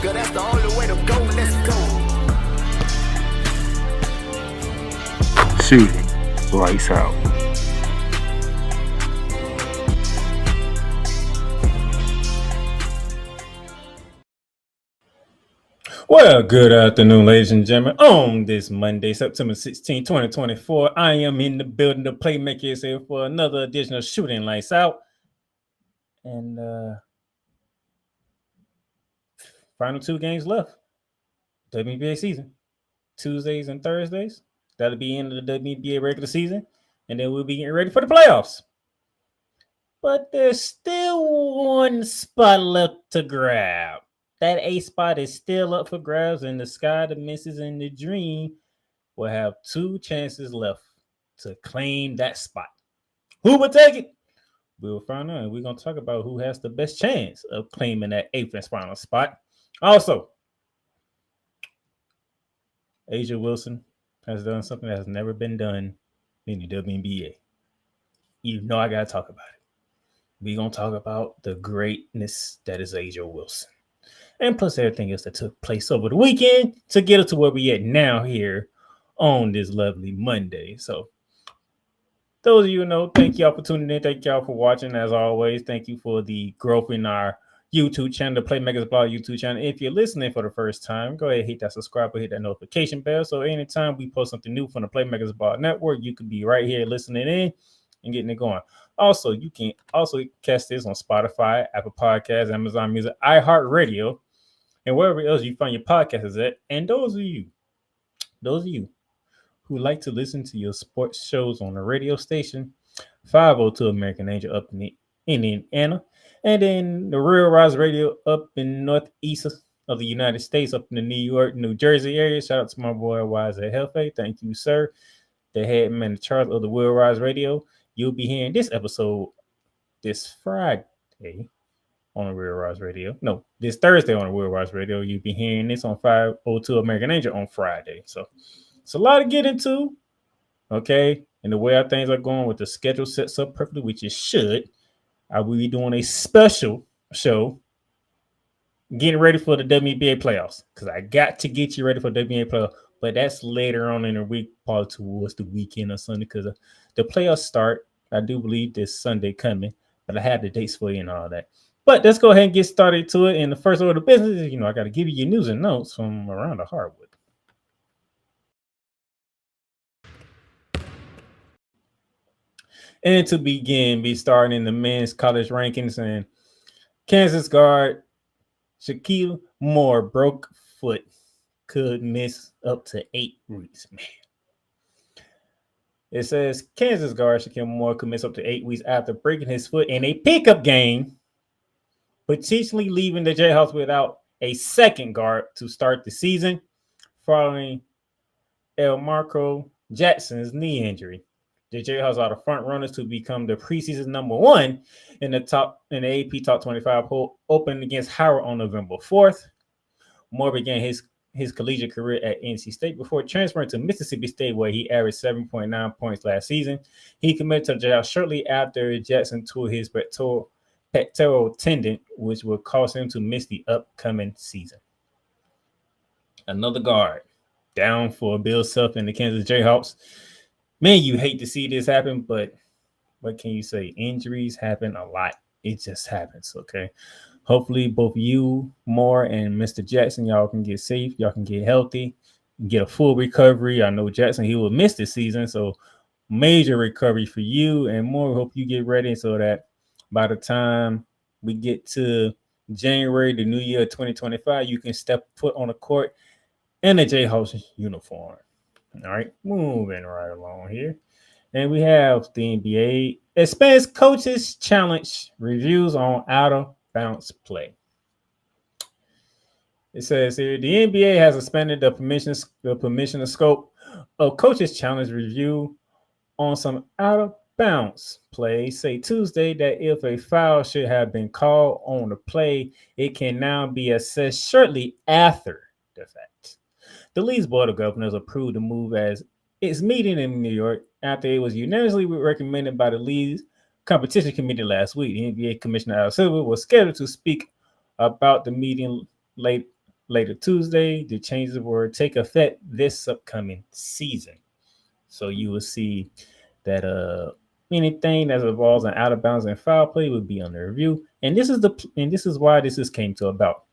cause that's the only way to go. Let's go. Shooting lights out. Well, good afternoon, ladies and gentlemen. On this Monday, September 16, 2024, I am in the building. The Playmaker is here for another edition of Shooting Lights Out. And final 2 games left. WNBA season. Tuesdays and Thursdays. That'll be end of the WNBA regular season. And then we'll be getting ready for the playoffs. But there's still one spot left to grab. That A spot is still up for grabs, and the Sky, the Misses, and the Dream will have 2 chances left to claim that spot. Who will take it? We'll find out. And we're going to talk about who has the best chance of claiming that 8th and final spot. Also, A'ja Wilson has done something that has never been done in the WNBA. You know I got to talk about it. We're going to talk about the greatness that is A'ja Wilson. And plus everything else that took place over the weekend to get us to where we at now here on this lovely Monday. So those of you who know, thank y'all for tuning in. Thank y'all for watching. As always, thank you for the growth in our YouTube channel, the Playmakers Blog YouTube channel. If you're listening for the first time, go ahead, hit that subscribe button, hit that notification bell. So anytime we post something new from the Playmakers Blog Network, you can be right here listening in and getting it going. Also, you can also catch this on Spotify, Apple Podcasts, Amazon Music, iHeartRadio, and wherever else you find your podcasts at. And those of you who like to listen to your sports shows on the radio station, 502 American Angel up in Indiana, and then the Real Rise Radio up in northeast of the United States, up in the New York, New Jersey area. Shout out to my boy Wise at Hefe. Thank you, sir. The head man in charge of the Real Rise Radio. You'll be hearing this episode this Friday on the Real Rise Radio. No, this Thursday on the Real Rise Radio. You'll be hearing this on 502 American Angel on Friday. So it's a lot to get into, okay? And the way our things are going with the schedule sets up perfectly, which it should, I will be doing a special show getting ready for the WNBA playoffs because I got to get you ready for the WNBA playoffs. But that's later on in the week, probably towards the weekend or Sunday, because the playoffs start, I do believe, this Sunday coming. But I have the dates for you and all that. But let's go ahead and get started to it. And the first order of business is, I got to give you your news and notes from around the hardwood. And to begin, be starting in the men's college rankings, and Kansas guard Shaquille Moore broke foot, could miss up to 8 weeks. Man. It says Kansas guard Shaquille Moore could miss up to 8 weeks after breaking his foot in a pickup game, potentially leaving the Jayhawks without a second guard to start the season following El Marco Jackson's knee injury. The Jayhawks are the front runners to become the preseason number 1 in the AP Top 25 poll, opening against Howard on November 4th. Moore began his collegiate career at NC State before transferring to Mississippi State, where he averaged 7.9 points last season. He committed to the Jayhawks shortly after Jackson tore his pectoral tendon, which will cause him to miss the upcoming season. Another guard down for Bill Self and the Kansas Jayhawks. Man, you hate to see this happen, but what can you say? Injuries happen a lot. It just happens, okay? Hopefully, both you, Moore, and Mr. Jackson, y'all can get safe. Y'all can get healthy, get a full recovery. I know Jackson, he will miss this season, so major recovery for you. And Moore, hope you get ready so that by the time we get to January, the new year 2025, you can step foot on the court in a Jayhawks uniform. All right, moving right along here. And we have the NBA expands coaches challenge reviews on out of bounds play. It says here the NBA has expanded the permission scope of coaches challenge review on some out of bounds play. Say Tuesday that if a foul should have been called on the play, it can now be assessed shortly after the fact. The league's board of governors approved the move as its meeting in New York after it was unanimously recommended by the league's competition committee last week. The NBA Commissioner Al Silver was scheduled to speak about the meeting late later Tuesday. The changes will take effect this upcoming season. So you will see that anything that involves an out of bounds and foul play would be under review. And this is why this is came to about.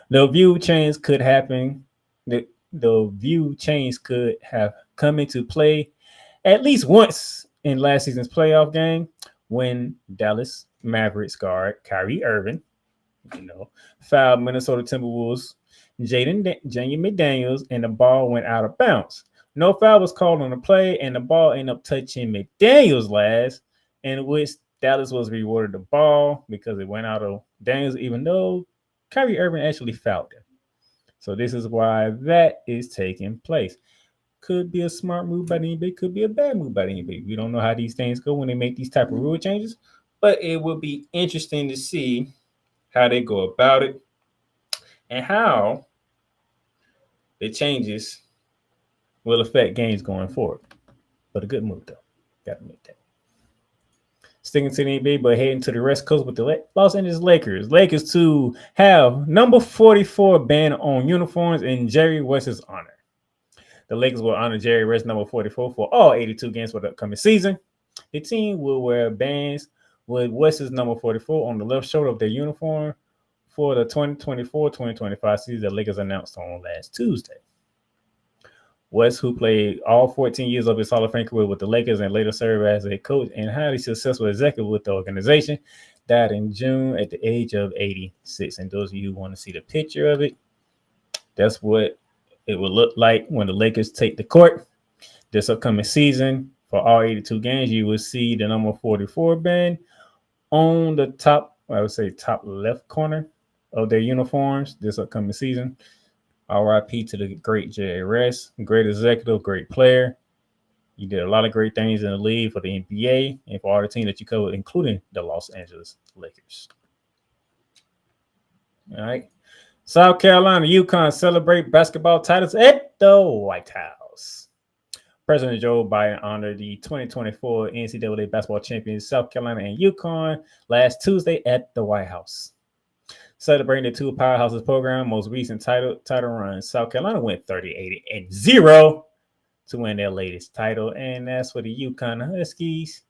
The view change could happen. The view change could have come into play at least once in last season's playoff game when Dallas Mavericks guard Kyrie Irving, you know, fouled Minnesota Timberwolves Jaden McDaniels, and the ball went out of bounds. No foul was called on the play, and the ball ended up touching McDaniels' last, in which Dallas was rewarded the ball because it went out of Daniels, even though Kyrie Irving actually fouled him. So this is why that is taking place. Could be a smart move by the NBA, could be a bad move by the NBA. We don't know how these things go when they make these type of rule changes, but it will be interesting to see how they go about it and how the changes will affect games going forward. But a good move though. Gotta make that. Sticking to the NBA, but heading to the West Coast with the Los Angeles Lakers. Lakers to have number 44 banned on uniforms in Jerry West's honor. The Lakers will honor Jerry West number 44 for all 82 games for the upcoming season. The team will wear bands with West's number 44 on the left shoulder of their uniform for the 2024-2025 season the Lakers announced on last Tuesday. West, who played all 14 years of his Hall of Fame career with the Lakers and later served as a coach and highly successful executive with the organization, died in June at the age of 86. And those of you who want to see the picture of it, that's what it will look like when the Lakers take the court this upcoming season. For all 82 games, you will see the number 44 band on the top, I would say top left corner of their uniforms this upcoming season. RIP to the great Jerry West, great executive, great player. You did a lot of great things in the league for the NBA and for all the teams that you covered, including the Los Angeles Lakers. All right. South Carolina, UConn celebrate basketball titles at the White House. President Joe Biden honored the 2024 NCAA basketball champions South Carolina and UConn last Tuesday at the White House. Celebrating the two powerhouses program most recent title run, South Carolina went 38-0 to win their latest title, and that's for the UConn Huskies,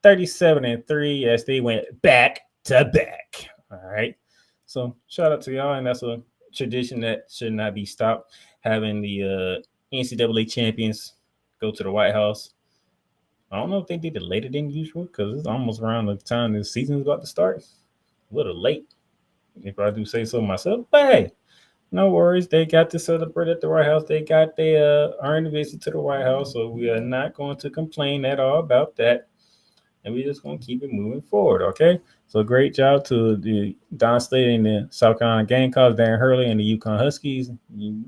37-3 as they went back to back. All right, so shout out to y'all, and that's a tradition that should not be stopped. Having the NCAA champions go to the White House. I don't know if they did it later than usual because it's almost around the time the season is about to start. A little late, if I do say so myself. But hey, no worries. They got to celebrate at the White House. They got their earned visit to the White House. So we are not going to complain at all about that. And we're just going to keep it moving forward, okay? So great job to the Don State and the South Carolina Gamecocks, Darren Hurley, and the UConn Huskies. You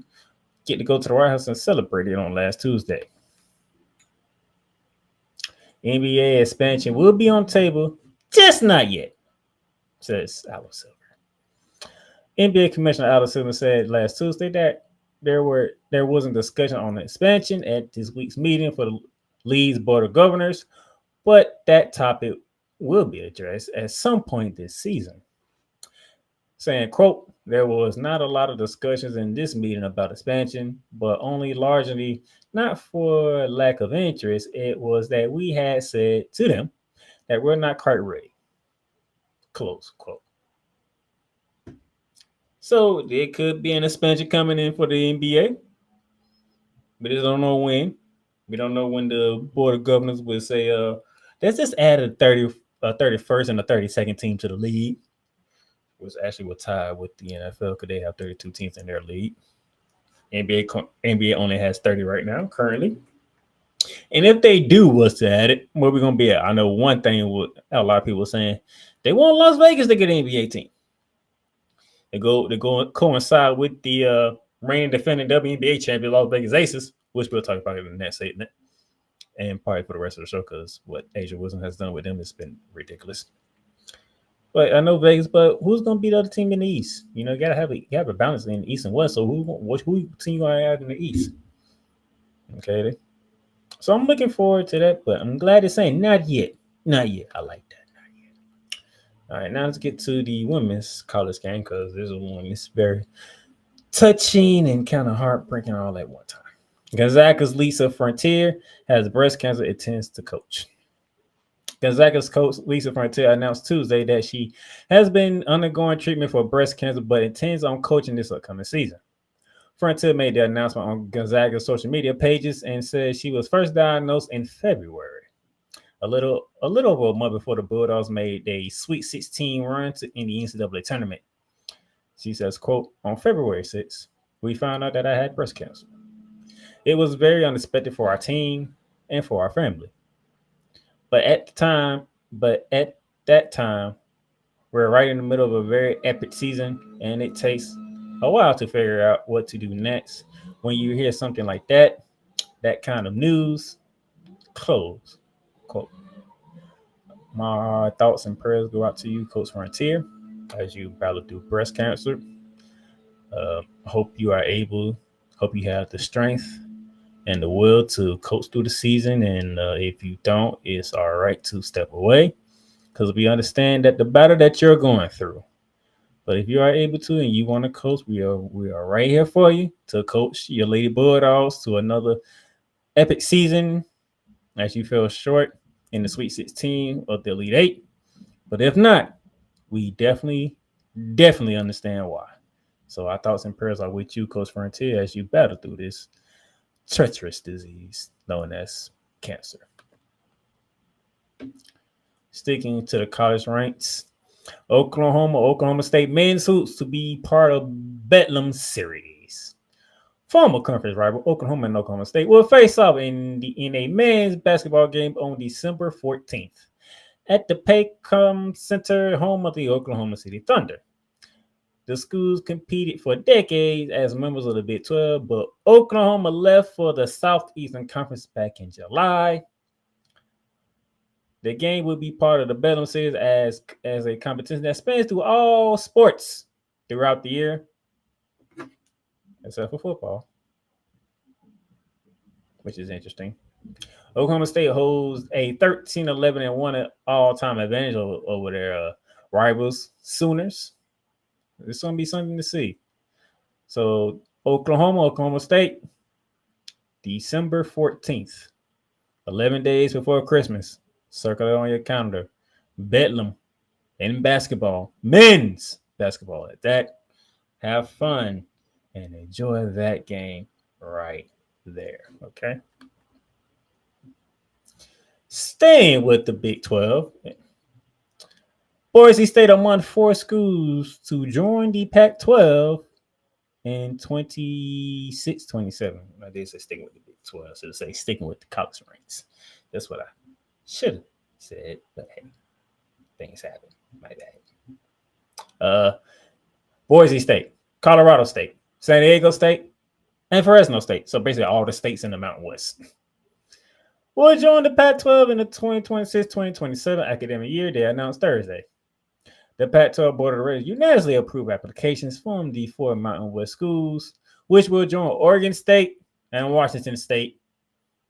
get to go to the White House and celebrate it on last Tuesday. NBA expansion will be on table, just not yet, says Alex Silver. NBA Commissioner Alex Silver said last Tuesday that there wasn't discussion on the expansion at this week's meeting for the league's board of governors, but that topic will be addressed at some point this season. Saying, quote, there was not a lot of discussions in this meeting about expansion, but only largely not for lack of interest. It was that we had said to them that we're not quite ready. Close quote. So there could be an expansion coming in for the NBA. We just don't know when. We don't know when the board of governors will say, let's just add a 31st and a 32nd team to the league, which actually will tie with the NFL because they have 32 teams in their league. NBA only has 30 right now, currently. And if they do was to add it, where we're going to be at? I know one thing a lot of people are saying, they want Las Vegas to get an NBA team. They go coincide with the reigning defending WNBA champion Las Vegas Aces, which we'll talk about in the next segment, and probably for the rest of the show because what Asia Wilson has done with them has been ridiculous. But I know Vegas, but who's going to be the other team in the East? You know, you got to have a balance in the East and West. So who team you going to add in the East? Okay. So I'm looking forward to that, but I'm glad it's saying not yet. Not yet. I like that. Not yet. All right, now let's get to the women's college game because this is one that's very touching and kind of heartbreaking all at one time. Gonzaga's Lisa Frontier has breast cancer, intends to coach. Gonzaga's coach Lisa Frontier announced Tuesday that she has been undergoing treatment for breast cancer but intends on coaching this upcoming season. Frontier made the announcement on Gonzaga's social media pages and said she was first diagnosed in February, a little over a month before the Bulldogs made a Sweet 16 run in the NCAA tournament. She says, quote, "On February 6th, we found out that I had breast cancer. It was very unexpected for our team and for our family. But at that time, we're right in the middle of a very epic season, and it takes a while to figure out what to do next. When you hear something like that kind of news, close." Quote. My thoughts and prayers go out to you, Coach Frontier, as you battle through breast cancer. Hope you have the strength and the will to coach through the season. And if you don't, it's all right to step away because we understand that the battle that you're going through. But if you are able to and you want to coach, we are right here for you to coach your Lady Bulldogs to another epic season as you fell short in the Sweet 16 of the Elite Eight. But if not, we definitely understand why. So our thoughts and prayers are with you, Coach Frontier, as you battle through this treacherous disease known as cancer. Sticking to the college ranks, Oklahoma State men's hoops to be part of Bedlam series. Former conference rival Oklahoma and Oklahoma State will face off in a men's basketball game on December 14th at the Paycom Center, home of the Oklahoma City Thunder. The schools competed for decades as members of the Big 12, but Oklahoma left for the Southeastern Conference back in July. The game will be part of the Bedlam Series as a competition that spans through all sports throughout the year, except for football, which is interesting. Oklahoma State holds a 13-11-1 all-time advantage over their rivals, Sooners. It's going to be something to see. So, Oklahoma State, December 14th, 11 days before Christmas. Circle it on your calendar. Bedlam in basketball, men's basketball at that. Have fun and enjoy that game right there, okay? Staying with the Big 12, Boise State among 4 schools to join the Pac-12 in 26-27. I did say sticking with the Big 12. I should say sticking with the college ranks. That's what I should have said, but hey, things happen. My bad. Boise State, Colorado State, San Diego State, and Fresno State. So basically all the states in the Mountain West will join the Pac-12 in the 2026-2027 academic year, they announced Thursday. The Pac-12 Board of Directors unanimously approved applications from the 4 Mountain West schools, which will join Oregon State and Washington State.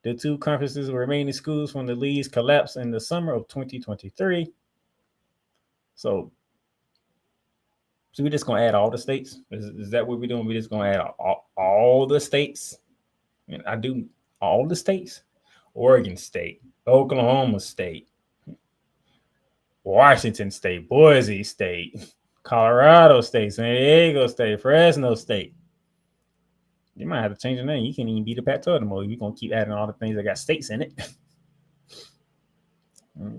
The 2 conferences remaining schools from the leagues collapsed in the summer of 2023. So we're just going to add all the states? Is that what we're doing? We're just going to add all the states? And I do all the states? Oregon State, Oklahoma State, Washington State, Boise State, Colorado State, San Diego State, Fresno State. You might have to change the name. You can't even be the Pac-12 anymore. You're going to keep adding all the things that got states in it.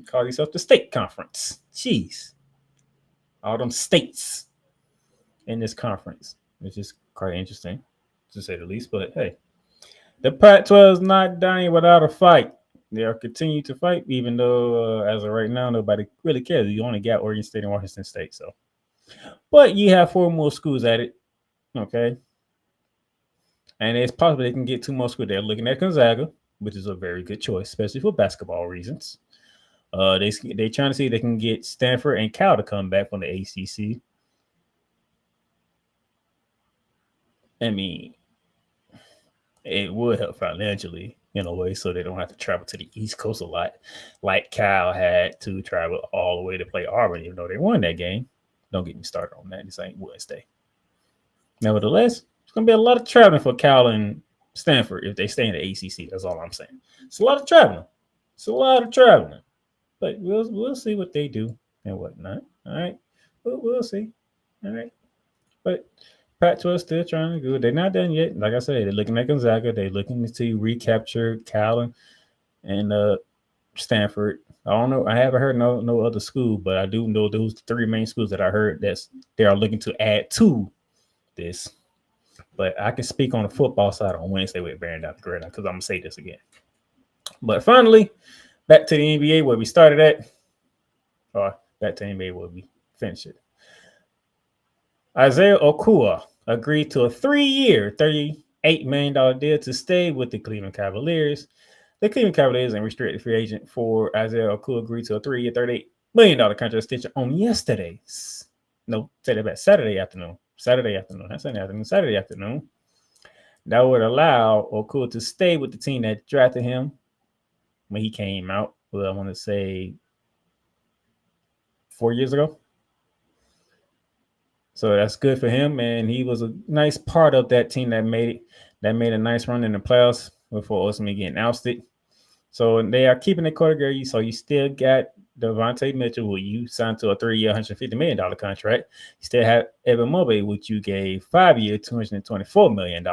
Call yourself the state conference. Jeez. All them states in this conference. It's just quite interesting, to say the least. But, hey, the Pac-12 is not dying without a fight. They are continuing to fight, even though, as of right now, nobody really cares. You only got Oregon State and Washington State. So, but you have 4 more schools at it. Okay. And it's possible they can get 2 more schools. They're looking at Gonzaga, which is a very good choice, especially for basketball reasons. They're trying to see if they can get Stanford and Cal to come back from the ACC. I mean, it would help financially in a way so they don't have to travel to the East Coast a lot, like Cal had to travel all the way to play Auburn, even though they won that game. Don't get me started on that. This ain't Wednesday. Nevertheless, It's going to be a lot of traveling for Cal and Stanford if they stay in the ACC. That's all I'm saying. It's a lot of traveling. But we'll see what they do and whatnot. All right. We'll see. All right. But Pac-12 still trying to do it. They're not done yet. Like I said, they're looking at Gonzaga. They're looking to recapture Cal and Stanford. I don't know. I haven't heard no other school, but I do know those 3 main schools that I heard they are looking to add to this. But I can speak on the football side on Wednesday with bearing down the gridiron because I'm gonna say this again. But finally, back to the NBA where we started at, or back to the NBA where we finished it. Isaiah Okua agreed to a 3-year, $38 million deal to stay with the Cleveland Cavaliers. The Cleveland Cavaliers and restricted free agent for Isaiah Okua agreed to a 3-year, $38 million contract extension on Saturday afternoon. Saturday afternoon. That would allow Okua to stay with the team that drafted him when he came out. Well, I want to say 4 years ago. So that's good for him, and he was a nice part of that team that made a nice run in the playoffs before ultimately getting ousted. So they are keeping the category. So you still got Devontae Mitchell, who you signed to a 3-year, $150 million contract. You still have Evan Mobley, which you gave 5-year, $224 million.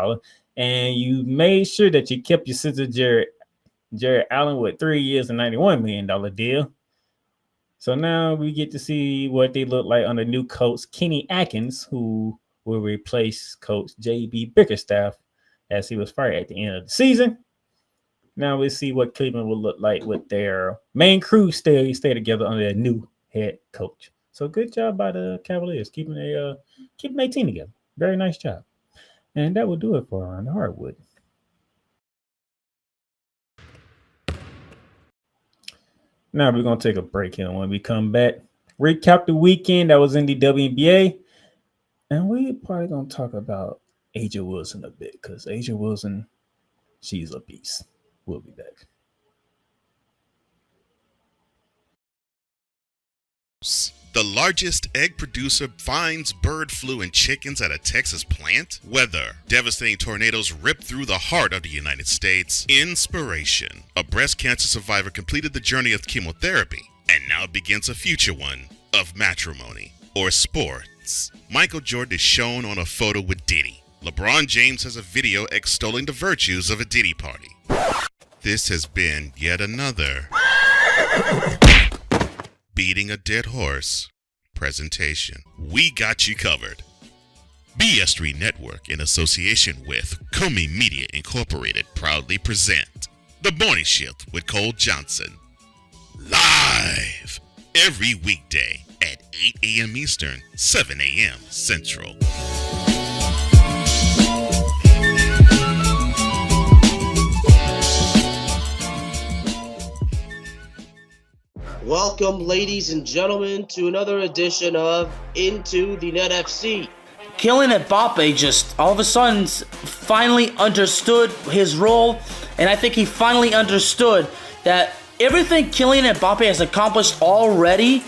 And you made sure that you kept your sister Jared Allen with 3 years and $91 million deal. So now we get to see what they look like under new coach Kenny Atkins, who will replace coach J.B. Bickerstaff as he was fired at the end of the season. Now we'll see what Cleveland will look like with their main crew stay together under their new head coach. So good job by the Cavaliers keeping their team together. Very nice job. And that will do it for Around the Hardwood. Now we're going to take a break here. When we come back, recap the weekend that was in the WNBA. And we're probably going to talk about A'ja Wilson a bit because A'ja Wilson, she's a beast. We'll be back. The largest egg producer finds bird flu in chickens at a Texas plant. Weather. Devastating tornadoes rip through the heart of the United States. Inspiration. A breast cancer survivor completed the journey of chemotherapy and now begins a future one of matrimony or sports. Michael Jordan is shown on a photo with Diddy. LeBron James has a video extolling the virtues of a Diddy party. This has been yet another Beating a Dead Horse presentation. We got you covered. BS3 Network, in association with Comey Media Incorporated, proudly present The Morning Shift with Cole Johnson. Live every weekday at 8 a.m. Eastern, 7 a.m. Central. Welcome, ladies and gentlemen, to another edition of Into the Net FC. Kylian Mbappe just all of a sudden finally understood his role, and I think he finally understood that everything Kylian Mbappe has accomplished already,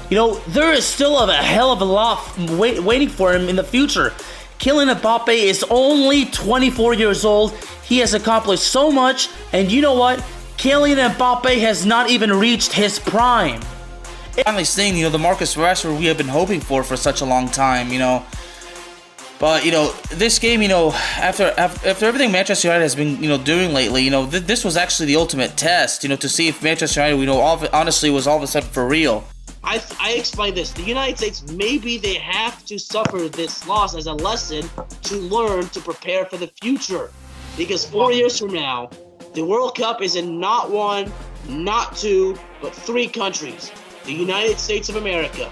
there is still a hell of a lot waiting for him in the future. Kylian Mbappe is only 24 years old. He has accomplished so much, and you know what? Kylian Mbappe has not even reached his prime. Finally seeing, the Marcus Rashford we have been hoping for such a long time, But, this game, after everything Manchester United has been, doing lately, this was actually the ultimate test, to see if Manchester United, honestly was all of a sudden for real. I explained this. The United States, maybe they have to suffer this loss as a lesson to learn to prepare for the future. Because 4 years from now, the World Cup is in not one, not two, but 3 countries. The United States of America,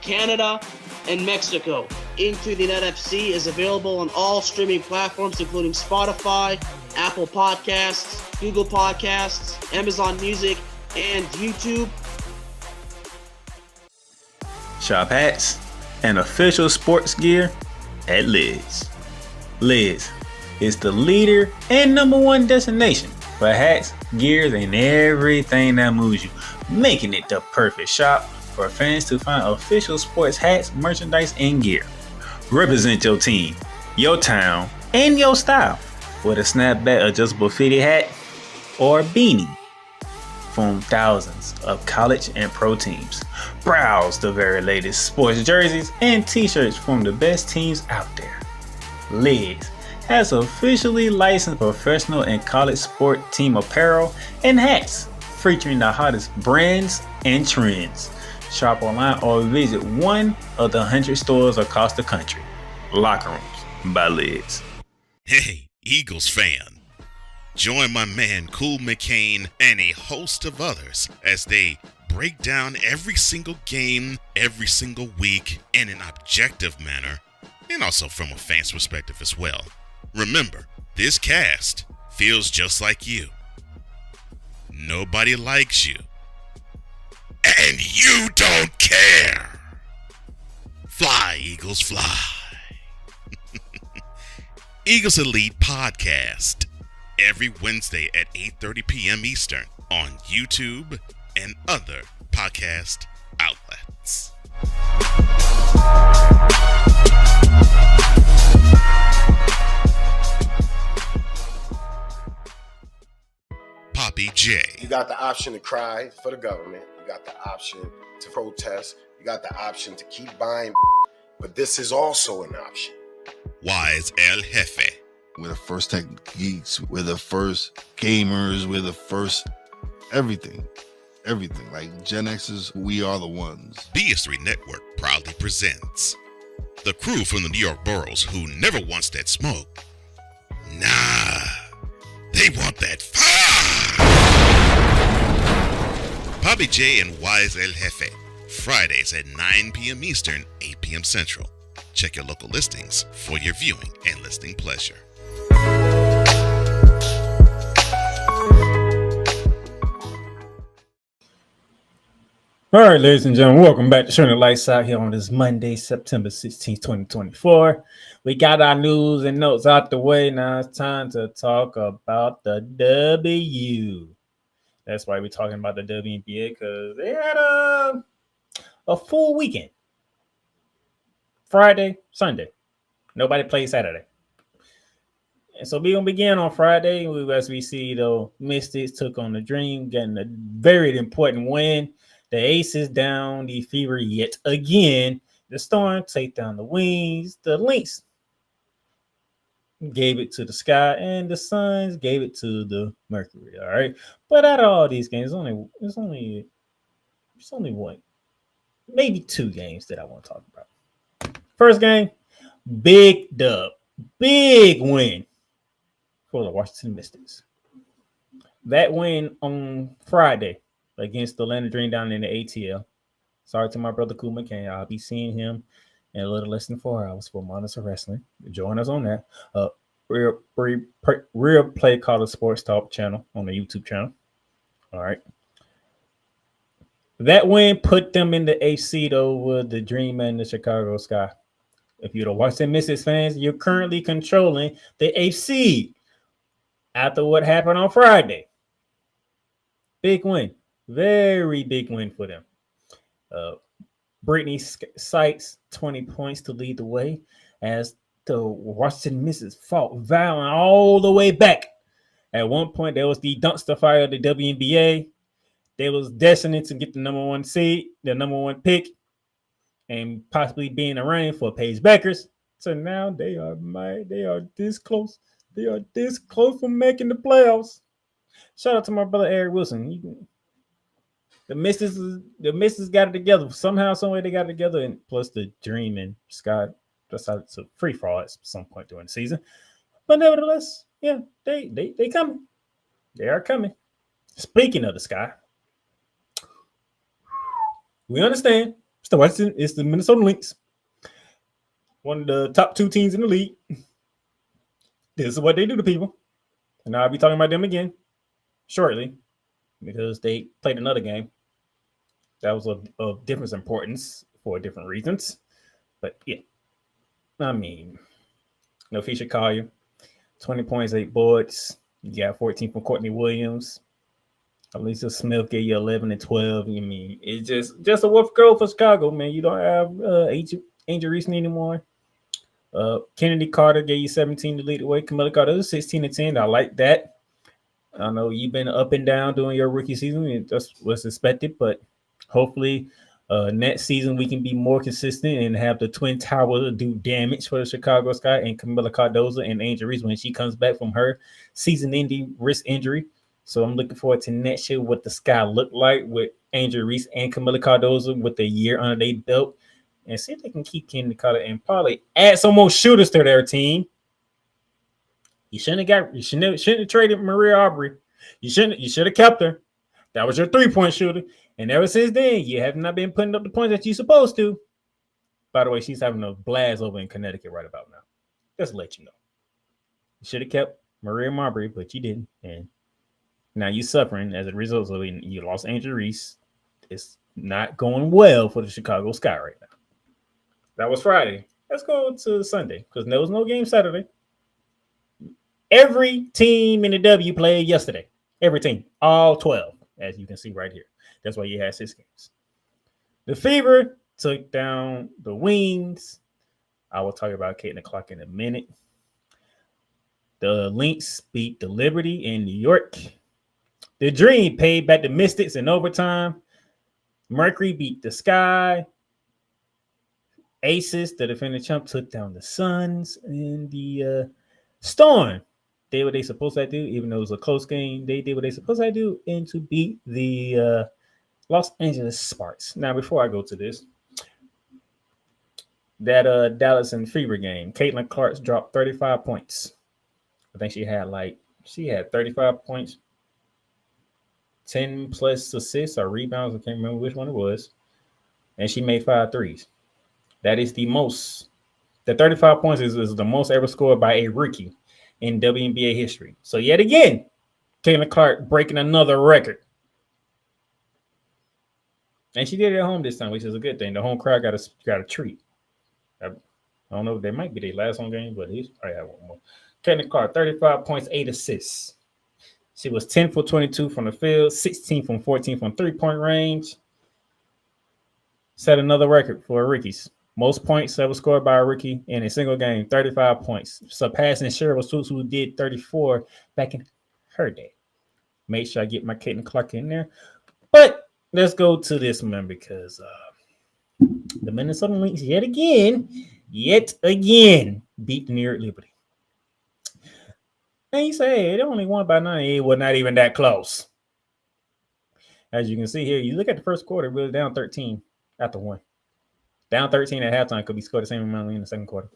Canada, and Mexico. Into the Net FC is available on all streaming platforms, including Spotify, Apple Podcasts, Google Podcasts, Amazon Music, and YouTube. Shop hats and official sports gear at Lids. Lids is the leader and #1 destination for hats, gears, and everything that moves you, making it the perfect shop for fans to find official sports hats, merchandise, and gear. Represent your team your town, and your style with a snapback adjustable fitted hat or beanie from thousands of college and pro teams. Browse the very latest sports jerseys and t-shirts from the best teams out there. Lids has officially licensed professional and college sport team apparel and hats featuring the hottest brands and trends. Shop online or visit one of the 100 stores across the country. Locker Rooms by Lids. Hey, Eagles fan. Join my man Cool McCain and a host of others as they break down every single game, every single week in an objective manner, and also from a fan's perspective as well. Remember, this cast feels just like you. Nobody likes you. And you don't care. Fly, Eagles, fly. Eagles Elite Podcast. Every Wednesday at 8:30 p.m. Eastern on YouTube and other podcast outlets. Poppy J. You got the option to cry for the government. You got the option to protest. You got the option to keep buying. But this is also an option. Wise El Jefe. We're the first tech geeks. We're the first gamers. We're the first everything. Everything. Like Gen X's, we are the ones. BS3 Network proudly presents the crew from the New York boroughs who never wants that smoke. Nah, they want that fire. Poppy J and Wise El Jefe. Fridays at 9 p.m. Eastern, 8 p.m. Central. Check your local listings for your viewing and listening pleasure. All right, ladies and gentlemen, welcome back to Turning the Lights Out here on this Monday, September 16th, 2024. We got our news and notes out the way. Now it's time to talk about the W. That's why we're talking about the WNBA, because they had a full weekend. Friday, Sunday. Nobody played Saturday. And so we're going to begin on Friday. As we see, the Mystics took on the Dream, getting a very important win. The Aces down the Fever yet again. The Storm take down the Wings. The Lynx gave it to the Sky, and the Suns gave it to the Mercury. All right, but out of all these games, it's only one, maybe two games that I want to talk about. First game, big dub, big win for the Washington Mystics. That win on Friday against the Atlanta Dream down in the ATL. Sorry to my brother Cool McCain. I'll be seeing him in a little less than 4 hours for Monitor Wrestling. Join us on that. Real Play Caller Sports Talk channel on the YouTube channel. All right. That win put them in the 8th seed over the Dream and the Chicago Sky. If you're the Washington Mystics fans, you're currently controlling the 8th seed after what happened on Friday. Big win. Very big win for them. Brittany Sykes, 20 points to lead the way as the Washington Mystics fought valiant all the way back. At one point, there was the dumpster fire of the WNBA. They was destined to get the number one seed, the number one pick, and possibly be in the running for Paige Beckers. So now they are this close. They are this close from making the playoffs. Shout out to my brother Eric Wilson. The Mystics got it together. Somehow, some way they got it together. And plus the Dream and Scott decided to free fall at some point during the season. But nevertheless, yeah, they coming. They are coming. Speaking of the Sky, we understand it's the Minnesota Lynx. One of the top two teams in the league. This is what they do to people. And I'll be talking about them again shortly because they played another game that was of different importance for different reasons. But yeah, I mean, no Fisher Collier, 20 points, 8 boards. You got 14 from Courtney Williams. Lisa Smith gave you 11 and 12. I mean, it's just a rough girl for Chicago, man. You don't have Angel Reese anymore. Kennedy Carter gave you 17 to lead the way. Camilla Carter 16 to 10. I like that. I know you've been up and down during your rookie season, and that's what's expected, but hopefully next season we can be more consistent and have the Twin Tower do damage for the Chicago Sky and Camilla Cardozo and Angel Reese when she comes back from her season-ending wrist injury. So I'm looking forward to next year what the Sky look like with Angel Reese and Camilla Cardozo with a year under their belt, and see if they can keep Kennedy Carter and probably add some more shooters to their team. You shouldn't have traded Maria Aubrey. You should have kept her. That was your 3-point shooter. And ever since then, you have not been putting up the points that you're supposed to. By the way, she's having a blast over in Connecticut right about now. Just to let you know. You should have kept Maria Marbury, but you didn't. And now you're suffering as a result of it. You lost Angel Reese. It's not going well for the Chicago Sky right now. That was Friday. Let's go to Sunday because there was no game Saturday. Every team in the W played yesterday. Every team. All 12, as you can see right here. That's why you had 6 games. The Fever took down the Wings. I will talk about Kate and the Clock in a minute. The Lynx beat the Liberty in New York. The Dream paid back the Mystics in overtime. Mercury beat the Sky. Aces, the defending champ, took down the Suns. And the Storm did what they supposed to do, even though it was a close game. They did what they supposed to do and to beat the Los Angeles Sparks. Now, before I go to this, that Dallas and Fever game, Caitlin Clark dropped 35 points. I think she had 35 points, 10 plus assists or rebounds. I can't remember which one it was. And she made 5 threes. That is the most. The 35 points is the most ever scored by a rookie in WNBA history. So yet again, Caitlin Clark breaking another record. And she did it at home this time, which is a good thing. The home crowd got a treat. I don't know if they might be their last home game, but he's probably have one more. Caitlin Clark, 35 points, 8 assists. She was 10 for 22 from the field, 16 from 14 from three-point range. Set another record for rookies. Most points ever scored by a rookie in a single game, 35 points, surpassing Cheryl Swoops, who did 34 back in her day. Make sure I get my Caitlin Clark in there. But let's go to this one because the Minnesota Lynx yet again beat the New York Liberty. And you say, hey, they only won by 9. It was not even that close. As you can see here, you look at the first quarter, we were down 13 after 1. Down 13 at halftime, could be scored the same amount in the second quarter.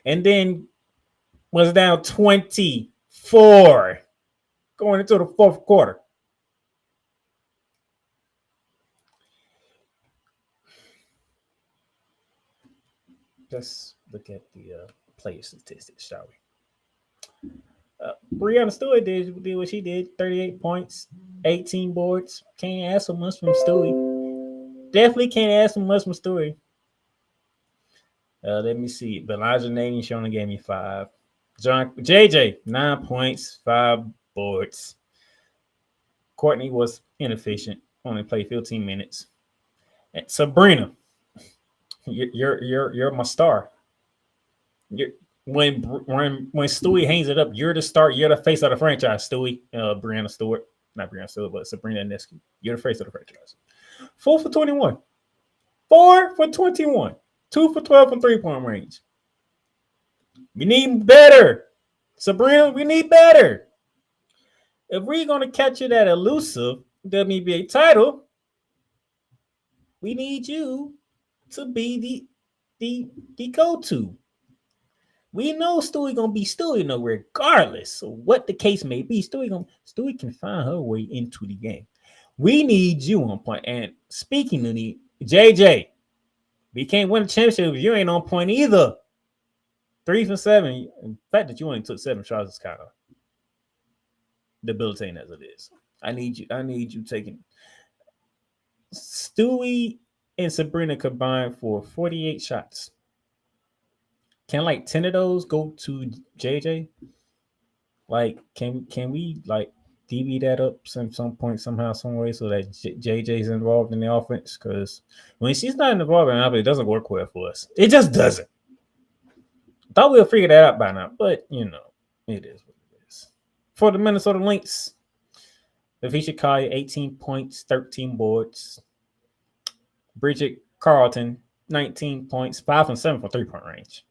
And then was down 24 going into the fourth quarter. Let's look at the player statistics, shall we? Brianna Stewart did what she did, 38 points, 18 boards. Can't ask so much from Stewie. Definitely can't ask so much from Stewie. Let me see. Elijah Navy, she only gave me 5. JJ, 9 points, 5 boards. Courtney was inefficient, only played 15 minutes. And Sabrina, you're my star. When Stewie hangs it up, you're the star. You're the face of the franchise, Stewie. Brianna Stewart, not Brianna Stewart, but Sabrina Ionescu. You're the face of the franchise. 4 for 21. 4 for 21. 2 for 12 from three-point range. We need better. Sabrina, we need better. If we're going to catch you that elusive WNBA title, we need you to be the go-to. We know Stewie going to be Stewie, regardless of what the case may be. Stewie can find her way into the game. We need you on point. And speaking of the JJ, we can't win a championship if you ain't on point either. 3 for 7. The fact that you only took 7 shots is kind of debilitating as it is. I need you taking. Stewie and Sabrina combined for 48 shots. Can like 10 of those go to JJ? Like, can we like DB that up some point somehow, some way, so that JJ's involved in the offense? Because when she's not involved in it, it doesn't work well for us. It just doesn't. Thought we'll figure that out by now, but you know, it is what it is. For the Minnesota Lynx, the featured Collier 18 points, 13 boards. Bridget Carlton 19 points, 5 from 7 from 3-point range.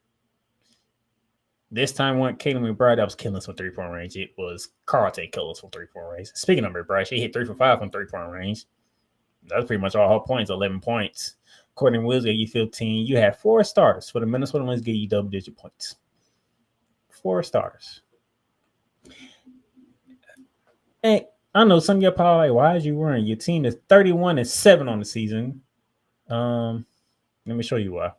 This time wasn't Caitlin McBride that was killing us from 3-point range. It was Carlton killing us from 3-point range. Speaking of McBride, she hit 3 for 5 from 3-point range. That's pretty much all her points, 11 points. Courtney Wills gave you 15. You had 4 starters for the Minnesota Lynx, gave you double-digit points. 4 starters. And I know some of y'all probably like, why is you worrying? Your team is 31-7 on the season. Let me show you why.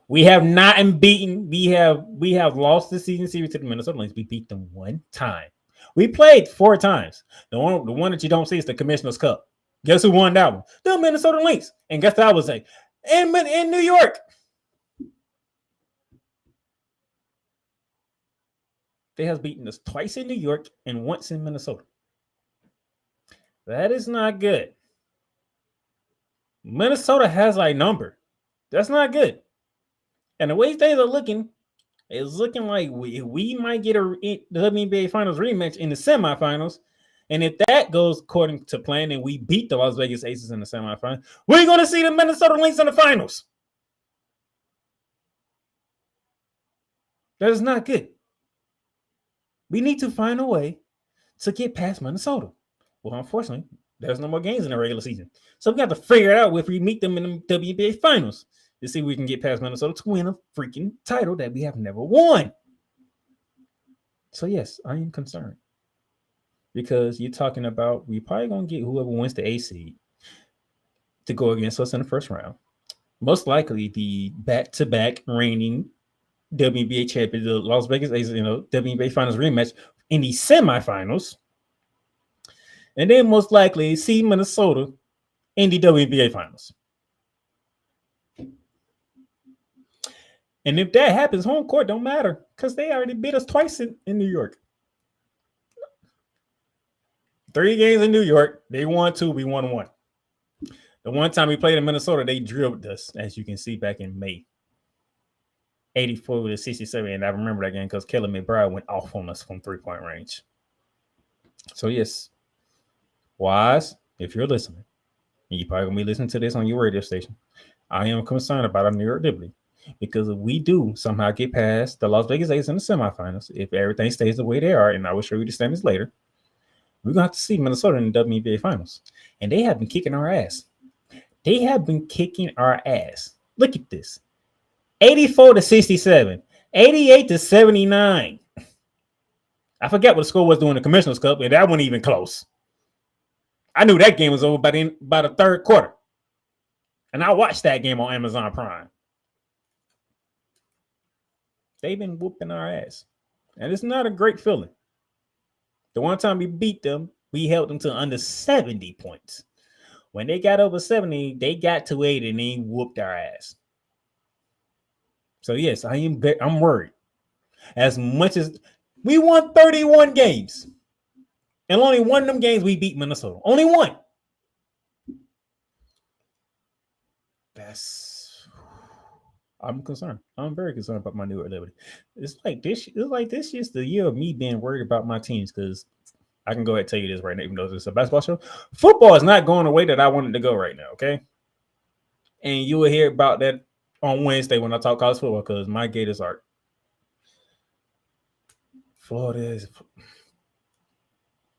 We have not beaten. We have lost the season series to the Minnesota Lynx. We beat them 1 time. We played 4 times. The one that you don't see is the Commissioner's Cup. Guess who won that one? The Minnesota Lynx. And guess what I was like? In New York. They have beaten us twice in New York and once in Minnesota. That is not good. Minnesota has our number. That's not good. And the way things are looking, it's looking like we might get the WNBA Finals rematch in the semifinals. And if that goes according to plan and we beat the Las Vegas Aces in the semifinals, we're going to see the Minnesota Lynx in the finals. That is not good. We need to find a way to get past Minnesota. Well, unfortunately, there's no more games in the regular season. So we got to figure it out if we meet them in the WNBA Finals to see if we can get past Minnesota to win a freaking title that we have never won. So, yes, I am concerned. Because you're talking about we probably going to get whoever wins the A seed to go against us in the first round. Most likely the back-to-back reigning WNBA champion, the Las Vegas Aces, WNBA Finals rematch in the semifinals. And then most likely see Minnesota in the WNBA Finals. And if that happens, home court don't matter because they already beat us twice in New York. 3 games in New York. They won 2. We won 1. The one time we played in Minnesota, they drilled us, as you can see back in May. 84-67. And I remember that game because Kelly McBride went off on us from 3-point range. So, yes. Wise, if you're listening, and you're probably going to be listening to this on your radio station, I am concerned about our New York Liberty. Because if we do somehow get past the Las Vegas Aces in the semifinals, if everything stays the way they are, and I will show you the standings later, we're going to have to see Minnesota in the WNBA Finals. And they have been kicking our ass. They have been kicking our ass. Look at this. 84-67. 88-79. I forgot what the score was during the Commissioner's Cup, and that wasn't even close. I knew that game was over by the third quarter. And I watched that game on Amazon Prime. They've been whooping our ass. And it's not a great feeling. The one time we beat them, we held them to under 70 points. When they got over 70, they got to 80 and they whooped our ass. So, yes, I'm worried. As much as we won 31 games. And only one of them games we beat Minnesota. Only one. I'm concerned. I'm very concerned about my New York Liberty. It's like this is the year of me being worried about my teams because I can go ahead and tell you this right now, even though this is a basketball show. Football is not going the way that I wanted to go right now, okay? And you will hear about that on Wednesday when I talk college football because my Gators are Florida is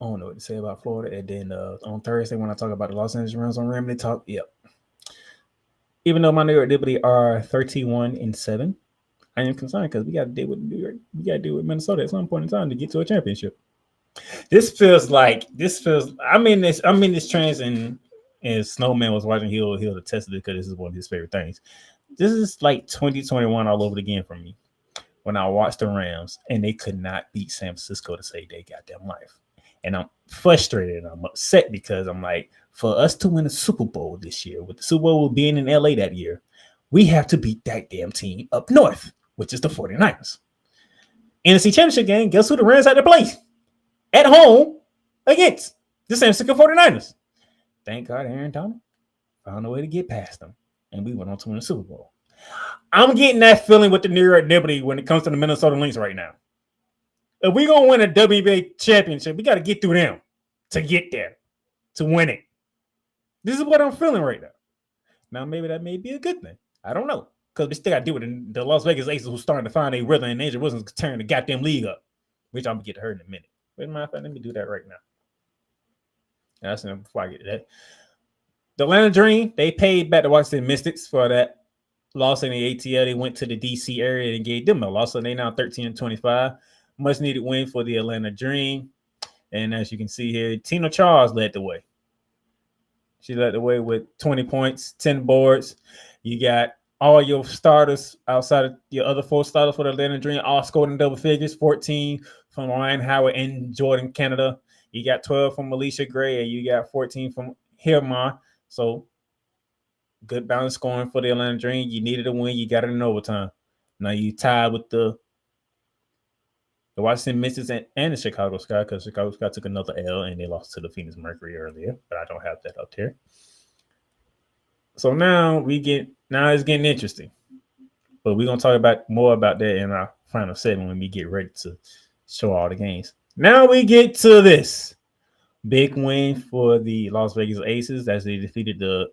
I don't know what to say about Florida. And then on Thursday when I talk about the Los Angeles Rams on Ramley Talk, yep. Even though my New York Liberty are 31-7, I am concerned because we got to deal with New York. We got to deal with Minnesota at some point in time to get to a championship. I'm in this trance and Snowman was watching. He'll attest to it because this is one of his favorite things. This is like 2021 all over again for me. When I watched the Rams and they could not beat San Francisco to save their goddamn life. And I'm frustrated and I'm upset because I'm like, for us to win a Super Bowl this year, with the Super Bowl being in LA that year, we have to beat that damn team up north, which is the 49ers. NFC Championship game, guess who the Rams had to play? At home against the San Francisco 49ers. Thank God Aaron Donald found a way to get past them. And we went on to win the Super Bowl. I'm getting that feeling with the New York Liberty when it comes to the Minnesota Lynx right now. If we're going to win a WNBA championship, we got to get through them to get there, to win it. This is what I'm feeling right now. Now, maybe that may be a good thing. I don't know. Because we still got to deal with the Las Vegas Aces who's starting to find a rhythm, and Angel Wilson's tearing the goddamn league up, which I'm going to get to her in a minute. Wait a minute, let me do that right now. That's enough before I get to that. The Atlanta Dream, they paid back the Washington Mystics for that loss in the ATL. They went to the DC area and gave them a loss, so they now 13-25. Much needed win for the Atlanta Dream. And as you can see here, Tina Charles led the way. She led the way with 20 points, 10 boards. You got all your starters outside of your other 4 starters for the Atlanta Dream, all scored in double figures, 14 from Ryan Howard and Jordan Canada. You got 12 from Alicia Gray, and you got 14 from Hirma. So good balance scoring for the Atlanta Dream. You needed a win. You got it in overtime. Now you tied with the Washington Mystics and the Chicago Sky, because Chicago Sky took another L and they lost to the Phoenix Mercury earlier, but I don't have that up here. So now it's getting interesting. But we're gonna talk more about that in our final segment when we get ready to show all the games. Now we get to this big win for the Las Vegas Aces as they defeated the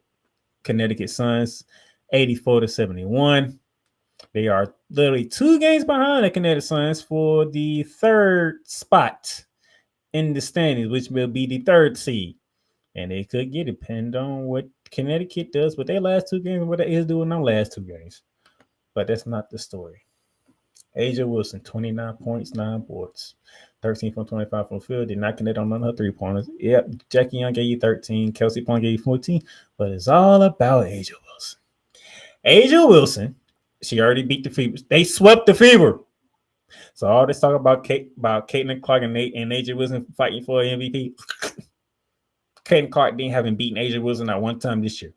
Connecticut Suns 84-71. They are literally 2 games behind the Connecticut Suns for the 3rd spot in the standings, which will be the 3rd seed. And they could get it, depending on what Connecticut does with their last 2 games and what they is doing in their last 2 games. But that's not the story. Asia Wilson, 29 points, 9 boards, 13 from 25 from the field. Did not connect on none of her 3-pointers. Yep, Jackie Young gave you 13. Kelsey Plum gave you 14. But it's all about Asia Wilson. Asia Wilson, she already beat the Fever. They swept the Fever. So all this talk about Caitlin Clark and Asia Wilson fighting for MVP. Caitlin Clark haven't beaten Asia Wilson at one time this year.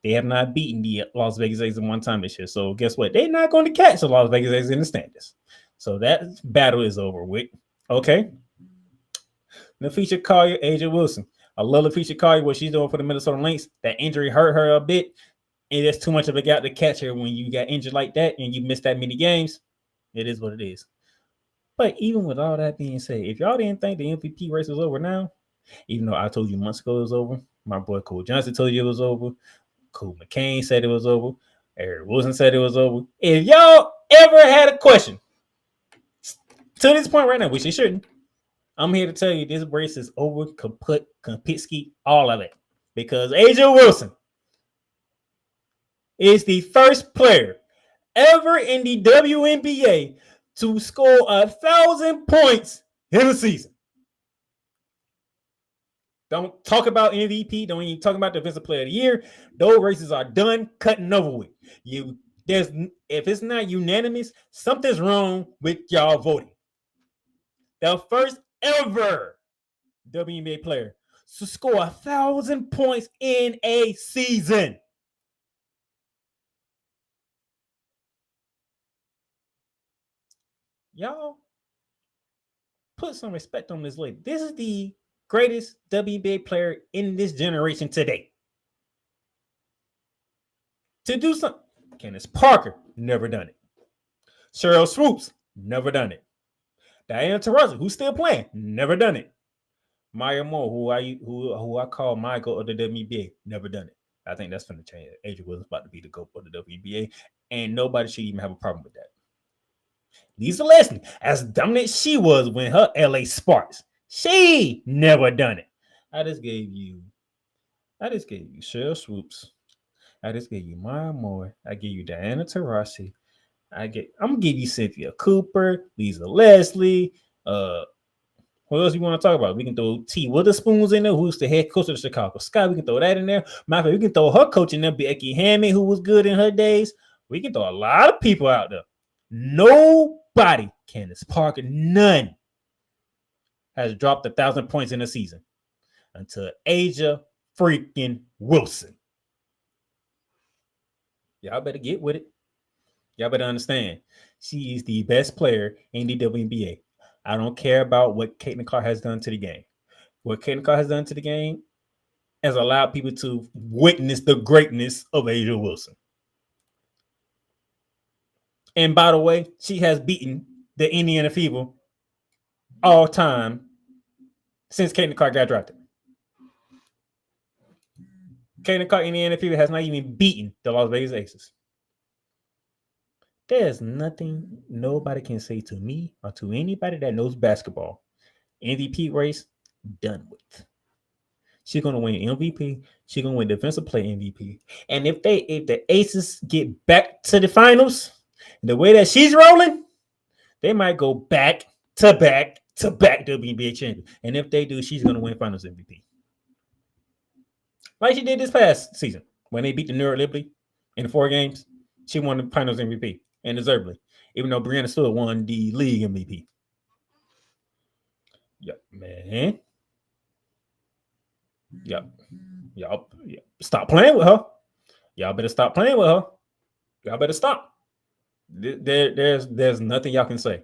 They have not beaten the Las Vegas Aces one time this year. So guess what? They're not going to catch the Las Vegas Aces in the standings. So that battle is over with. Okay. LaFeisha Collier, Asia Wilson. I love LaFeisha Collier, what she's doing for the Minnesota Lynx. That injury hurt her a bit. And it's too much of a gap to catch her when you got injured like that and you missed that many games. It is what it is. But even with all that being said, if y'all didn't think the MVP race was over now, even though I told you months ago it was over, my boy Cole Johnson told you it was over, Cole McCain said it was over, Eric Wilson said it was over. If y'all ever had a question to this point right now, which you shouldn't, I'm here to tell you this race is over, kaput, Kapitsky, all of it. Because Asia Wilson is the first player ever in the WNBA to score 1,000 points in a season. Don't talk about MVP. Don't even talk about Defensive Player of the Year. Those races are done, cutting over with. If it's not unanimous, something's wrong with y'all voting. The first ever WNBA player to score 1,000 points in a season. Y'all put some respect on this lady. This is the greatest WNBA player in this generation today. To do something, Candace Parker, never done it. Cheryl Swoops, never done it. Diana Taurasi, who's still playing, never done it. Maya Moore, who I call my GOAT of the WNBA, never done it. I think that's going to change. Asia Wilson's about to be the GOAT of the WNBA, and nobody should even have a problem with that. Lisa Leslie, as dominant she was when her LA Sparks, she never done it. I just gave you Cheryl Swoops. I just gave you Maya Moore. I gave you Diana Taurasi. I'm gonna give you Cynthia Cooper, Lisa Leslie. What else you want to talk about? We can throw T. Witherspoon's in there, who's the head coach of the Chicago Sky. We can throw that in there. Matter of fact, we can throw her coach in there, Becky Hammond, who was good in her days. We can throw a lot of people out there. Nobody, Candace Parker, none, has dropped 1,000 points in a season until Asia freaking Wilson. Y'all better get with it. Y'all better understand. She is the best player in the WNBA. I don't care about what Caitlin Clark has done to the game. What Caitlin Clark has done to the game has allowed people to witness the greatness of Asia Wilson. And by the way, she has beaten the Indiana Fever all time since Caitlin Clark got drafted. Caitlin Clark, Indiana Fever has not even beaten the Las Vegas Aces. There's nothing nobody can say to me or to anybody that knows basketball. MVP race, done with. She's gonna win MVP. She's gonna win Defensive Player MVP. And if the Aces get back to the finals, the way that she's rolling, they might go back to back WNBA champion. And if they do, she's gonna win Finals MVP. Like she did this past season when they beat the New York Liberty in 4 games. She won the Finals MVP and deservedly, even though Brianna Stewart won the league MVP. Yep, man. Yep. Y'all stop playing with her. Y'all better stop playing with her. Y'all better stop. There's nothing y'all can say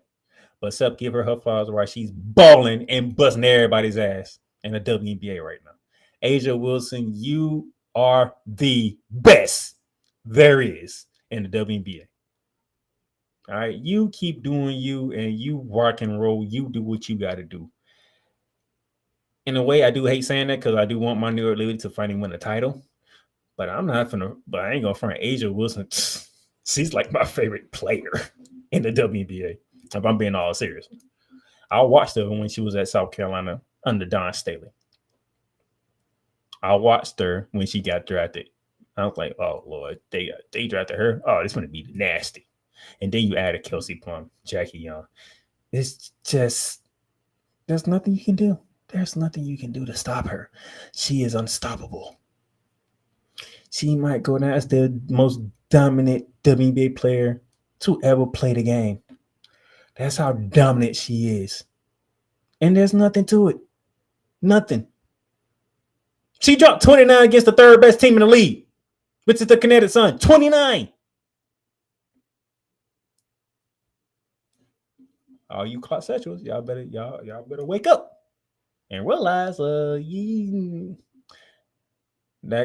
but except give her flowers while she's balling and busting everybody's ass in the WNBA right now. A'ja Wilson, you are the best there is in the WNBA. All right, you keep doing you and you rock and roll. You do what you got to do. In a way, I do hate saying that because I do want my New York Liberty to finally win a title. But I ain't gonna front A'ja Wilson. She's like my favorite player in the WNBA. If I'm being all serious, I watched her when she was at South Carolina under Don Staley. I watched her when she got drafted. I was like, oh Lord, they drafted her. Oh, this is gonna be nasty. And then you added Kelsey Plum, Jackie Young. It's just there's nothing you can do. There's nothing you can do to stop her. She is unstoppable. She might go down as the most dominant WNBA player to ever play the game. That's how dominant she is. And there's nothing to it. Nothing. She dropped 29 against the third best team in the league, which is the Connecticut Sun. 29. All you clock sexuals, y'all better wake up and realize that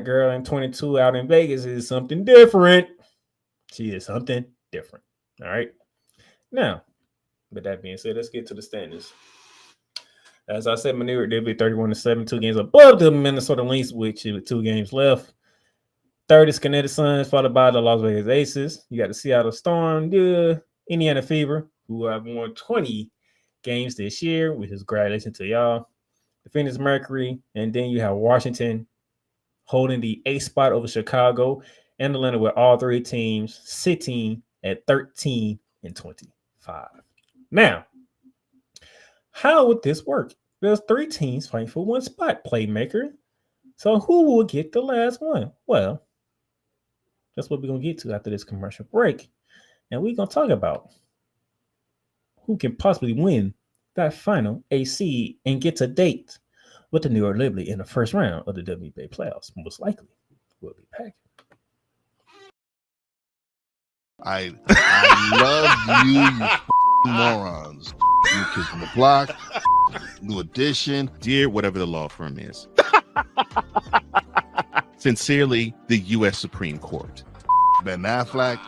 girl in 22 out in Vegas is something different. She is something different. All right. Now, with that being said, let's get to the standings. As I said, New York, they'll be 31-7, 2 games above the Minnesota Lynx, which with 2 games left. Third is Connecticut Suns, followed by the Las Vegas Aces. You got the Seattle Storm, the Indiana Fever, who have won 20 games this year, which is congratulations to y'all. The Phoenix Mercury, and then you have Washington holding the 8th spot over Chicago and Atlanta, with all 3 teams sitting at 13-25. Now, how would this work? There's 3 teams fighting for 1 spot, playmaker. So who will get the last one? Well, that's what we're going to get to after this commercial break. And we're going to talk about who can possibly win that final AC and get to date with the New York Liberty in the first round of the WNBA playoffs. Most likely will be packed. I love you morons. New Kids on the Block, New Edition. Dear whatever the law firm is. Sincerely, the U.S. Supreme Court. Ben Affleck,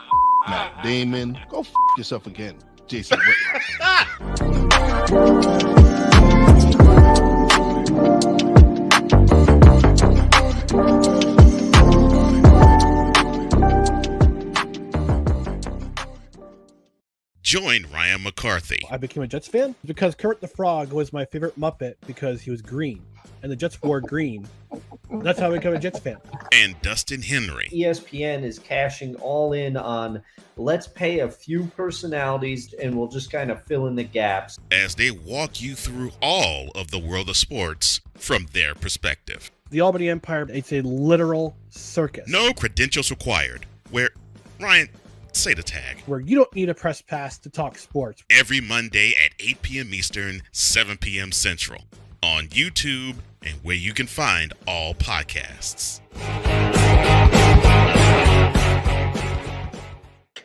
Matt Damon. Go yourself again, Jason Whitlock. Join Ryan McCarthy. I became a Jets fan because Kermit the Frog was my favorite Muppet because he was green, and the Jets wore green. That's how I became a Jets fan. And Dustin Henry. ESPN is cashing all in on let's pay a few personalities and we'll just kind of fill in the gaps. As they walk you through all of the world of sports from their perspective. The Albany Empire, it's a literal circus. No credentials required. Where, Ryan, say the tag. Where you don't need a press pass to talk sports. Every Monday at 8 p.m. Eastern, 7 p.m. Central. On YouTube and where you can find all podcasts.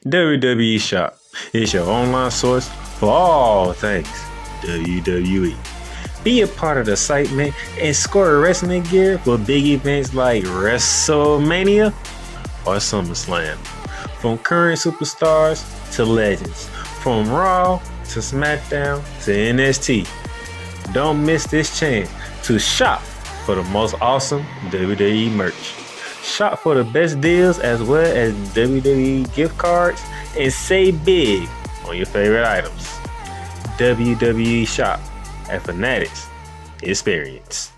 WWE Shop is your online source for all things WWE. Be a part of the excitement and score wrestling gear for big events like WrestleMania or SummerSlam. From current superstars to legends, from Raw to SmackDown to NXT. Don't miss this chance to shop for the most awesome WWE merch. Shop for the best deals as well as WWE gift cards and save big on your favorite items. WWE Shop at Fanatics Experience.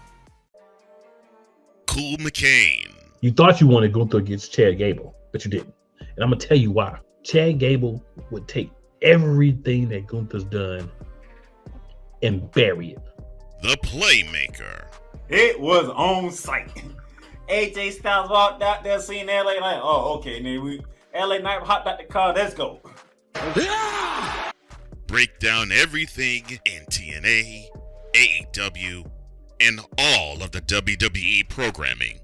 Cool McCain. You thought you wanted Gunther against Chad Gable, but you didn't. And I'm going to tell you why. Chad Gable would take everything that Gunther's done and bury it. The Playmaker. It was on site. AJ Styles walked out there seeing LA like, oh, okay, then LA Knight hopped out the car, let's go. Break down everything in TNA, AEW, and all of the WWE programming.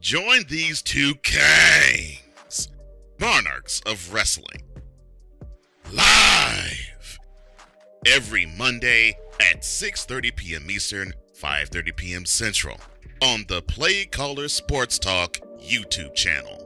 Join these two kings, monarchs of wrestling, live every Monday at 6:30 p.m. Eastern, 5:30 p.m. Central on the Play Caller Sports Talk YouTube channel.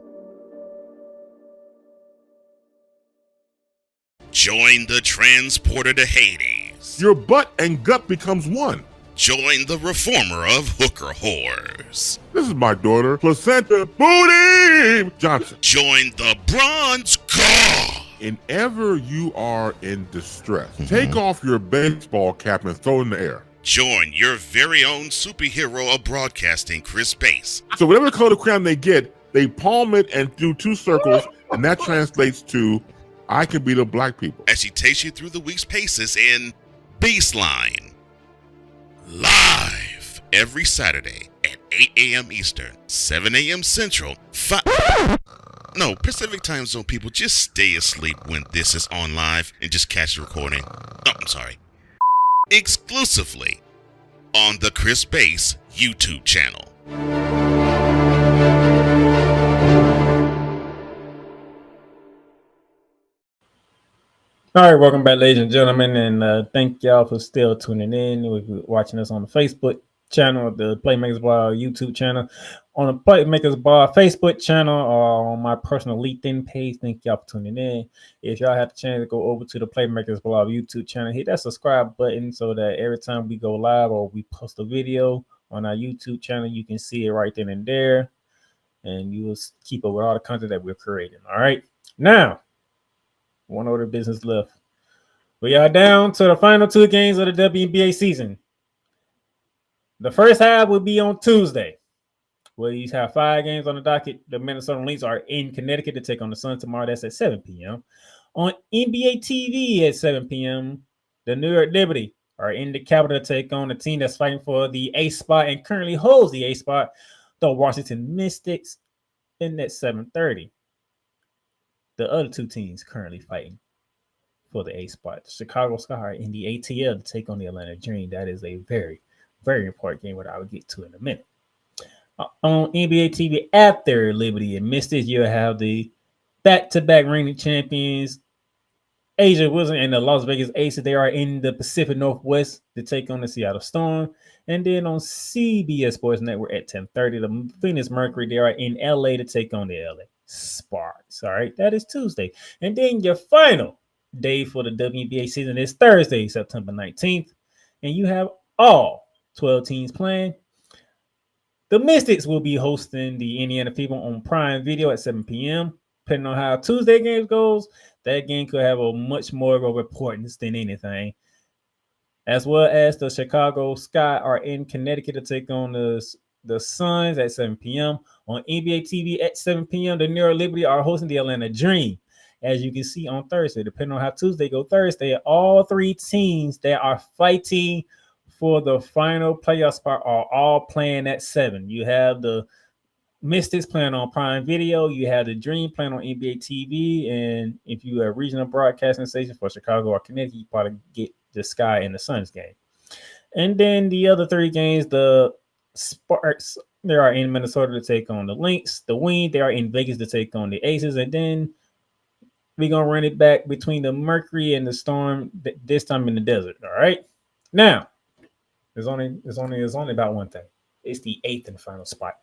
Join the transporter to Hades. Your butt and gut becomes one. Join the reformer of hooker whores. This is my daughter, Placenta Booty Johnson. Join the bronze car. Whenever you are in distress, take off your baseball cap and throw it in the air. Join your very own superhero of broadcasting, Chris Bass. So whatever color crown they get, they palm it and do 2 circles, and that translates to, I can be the black people. As she takes you through the week's paces in Baseline. Live every Saturday at 8 a.m. Eastern, 7 a.m. Central, Pacific time zone people, just stay asleep when this is on live and just catch the recording. Oh, I'm sorry. Exclusively on the Chris Bass YouTube channel. All right, welcome back, ladies and gentlemen, and thank y'all for still tuning in. If you're watching us on the Facebook channel, the Playmakers Bar YouTube channel, on the Playmakers Bar Facebook channel, or on my personal LinkedIn page. Thank y'all for tuning in. If y'all have the chance to go over to the Playmakers Bar YouTube channel, hit that subscribe button so that every time we go live or we post a video on our YouTube channel, you can see it right then and there, and you will keep up with all the content that we're creating. All right, now. One order of business left. We are down to the final 2 games of the WNBA season. The first half will be on Tuesday. We have 5 games on the docket. The Minnesota Lynx are in Connecticut to take on the Suns tomorrow. That's at 7 p.m. On NBA TV at 7 p.m., the New York Liberty are in the capital to take on the team that's fighting for the A spot and currently holds the A spot, the Washington Mystics, in at 7:30. The other 2 teams currently fighting for the A spot. The Chicago Sky are in the ATL to take on the Atlanta Dream. That is a very, very important game, which I will get to in a minute. On NBA TV after Liberty and Mystics, you'll have the back-to-back reigning champions, Asia Wilson and the Las Vegas Aces. They are in the Pacific Northwest to take on the Seattle Storm. And then on CBS Sports Network at 10:30, the Phoenix Mercury, they are in LA to take on the LA Sparks. All right, that is Tuesday. And then your final day for the WNBA season is Thursday, September 19th. And you have all 12 teams playing. The Mystics will be hosting the Indiana Fever on Prime Video at 7 p.m. Depending on how Tuesday game goes, that game could have a much more of a importance than anything. As well as the Chicago Sky are in Connecticut to take on the Suns at 7 p.m. On NBA TV at 7 p.m., the New York Liberty are hosting the Atlanta Dream. As you can see on Thursday, depending on how Tuesday go Thursday, all 3 teams that are fighting for the final playoff spot are all playing at 7. You have the Mystics playing on Prime Video. You have the Dream playing on NBA TV. And if you have regional broadcasting station for Chicago or Connecticut, you probably get the Sky and the Suns game. And then the other 3 games, the Sparks, they are in Minnesota to take on the Lynx. The Wind, they are in Vegas to take on the Aces. And then we're going to run it back between the Mercury and the Storm, this time in the desert. All right. Now, there's only about one thing. It's the 8th and final spot.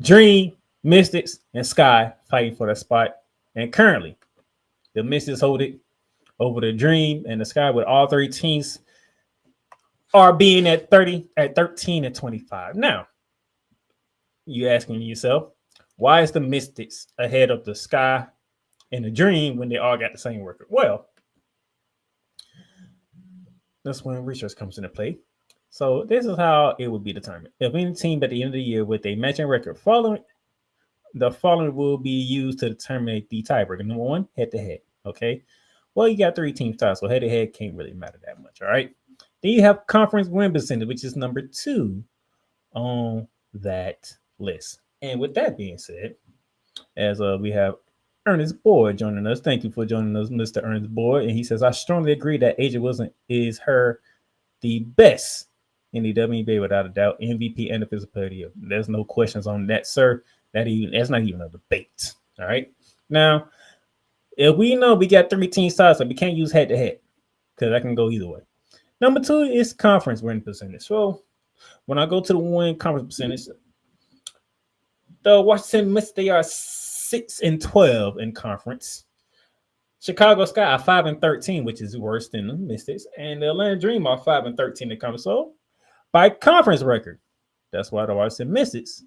Dream, Mystics, and Sky fighting for that spot. And currently, The Mystics hold it over the Dream and the Sky, with all three teams are being at 13 and 25. Now, you asking yourself, why is the Mystics ahead of the Sky and the Dream when they all got the same record? Well, that's when research comes into play. So this is how it would be determined. If any team at the end of the year with a matching record following will be used to determine the tiebreaker. Number one, head-to-head. Okay. Well, you got 3 teams tied, so head-to-head can't really matter that much. All right. Then you have conference win percentage, which is number 2 on that list. And with that being said, as we have Ernest Boyd joining us. Thank you for joining us, Mr. Ernest Boyd. And he says, I strongly agree that Asia Wilson is the best in the WNBA without a doubt. MVP and the physical. There's no questions on that, sir. That's not even a debate. All right. Now, if we know we got 3 teams tied, so we can't use head-to-head because that can go either way. Number 2 is conference win percentage. So when I go to the win conference percentage, the Washington Mystics, they are 6 and 12 in conference. Chicago Sky are 5 and 13, which is worse than the Mystics, and the Atlanta Dream are 5 and 13 in conference. So by conference record, that's why the Washington Mystics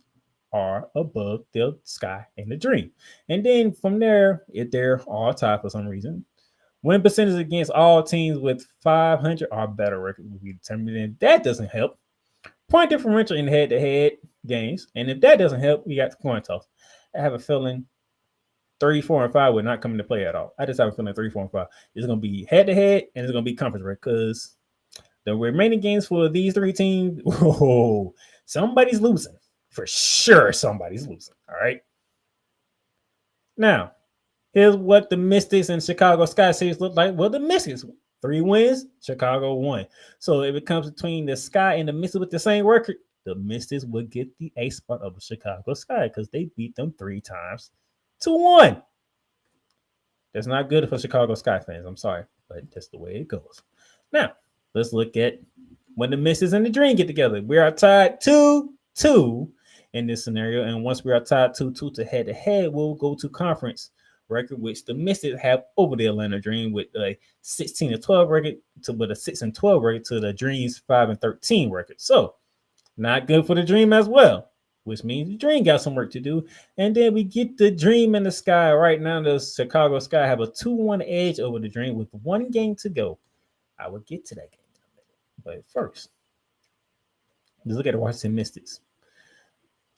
are above the Sky and the Dream. And then from there, if they're all tied for some reason, win percentage against all teams with 500 or better record will be determined. And that doesn't help. Point differential in head-to-head games. And if that doesn't help, you got the coin toss. I have a feeling 3, 4, and 5 will not come into play at all. I just have a feeling 3, 4, and 5 is going to be head-to-head and it's going to be conference record because the remaining games for these 3 teams, somebody's losing. For sure, somebody's losing. All right. Now, here's what the Mystics and Chicago Sky series look like. Well, the Mystics, 3 wins, Chicago 1. So if it comes between the Sky and the Mystics with the same record, the Mystics would get the A spot of the Chicago Sky because they beat them 3 times to 1. That's not good for Chicago Sky fans. I'm sorry, but that's the way it goes. Now, let's look at when the Mystics and the Dream get together. We are tied 2-2 in this scenario, and once we are tied 2-2 to head-to-head, we'll go to conference record, which the Mystics have over the Atlanta Dream with a 16-12 record with a 6-12 record to the Dream's 5-13 record. So not good for the Dream as well, which means the Dream got some work to do. And then we get the Dream and the Sky. Right now, the Chicago Sky have a 2-1 edge over the Dream with 1 game to go. I will get to that game in a minute. But first, let's look at the Washington Mystics.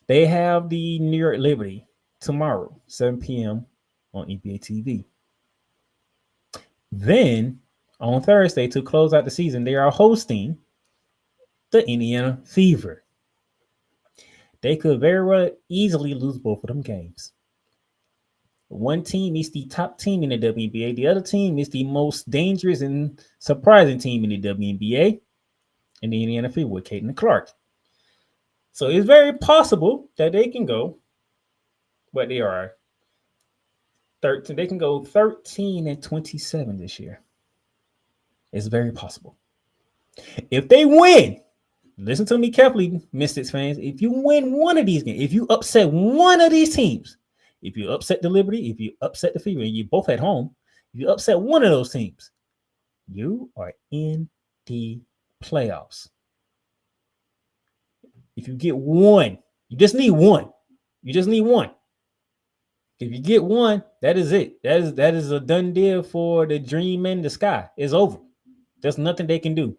They have the New York Liberty tomorrow, 7 p.m. on NBA TV. Then, on Thursday, to close out the season, they are hosting the Indiana Fever. They could very well easily lose both of them games. One team is the top team in the WNBA. The other team is the most dangerous and surprising team in the WNBA, and the Indiana Fever with Caitlin Clark. So it's very possible that they can go, what they are, 13. They can go 13 and 27 this year. It's very possible. If they win, listen to me carefully, Mystics fans. If you win one of these games, if you upset one of these teams, if you upset the Liberty, if you upset the Fever, and you both at home, if you upset one of those teams, you are in the playoffs. If you get one, you just need one. You just need one. If you get one, that is it. That is a done deal for the Dream and the Sky. It's over. There's nothing they can do.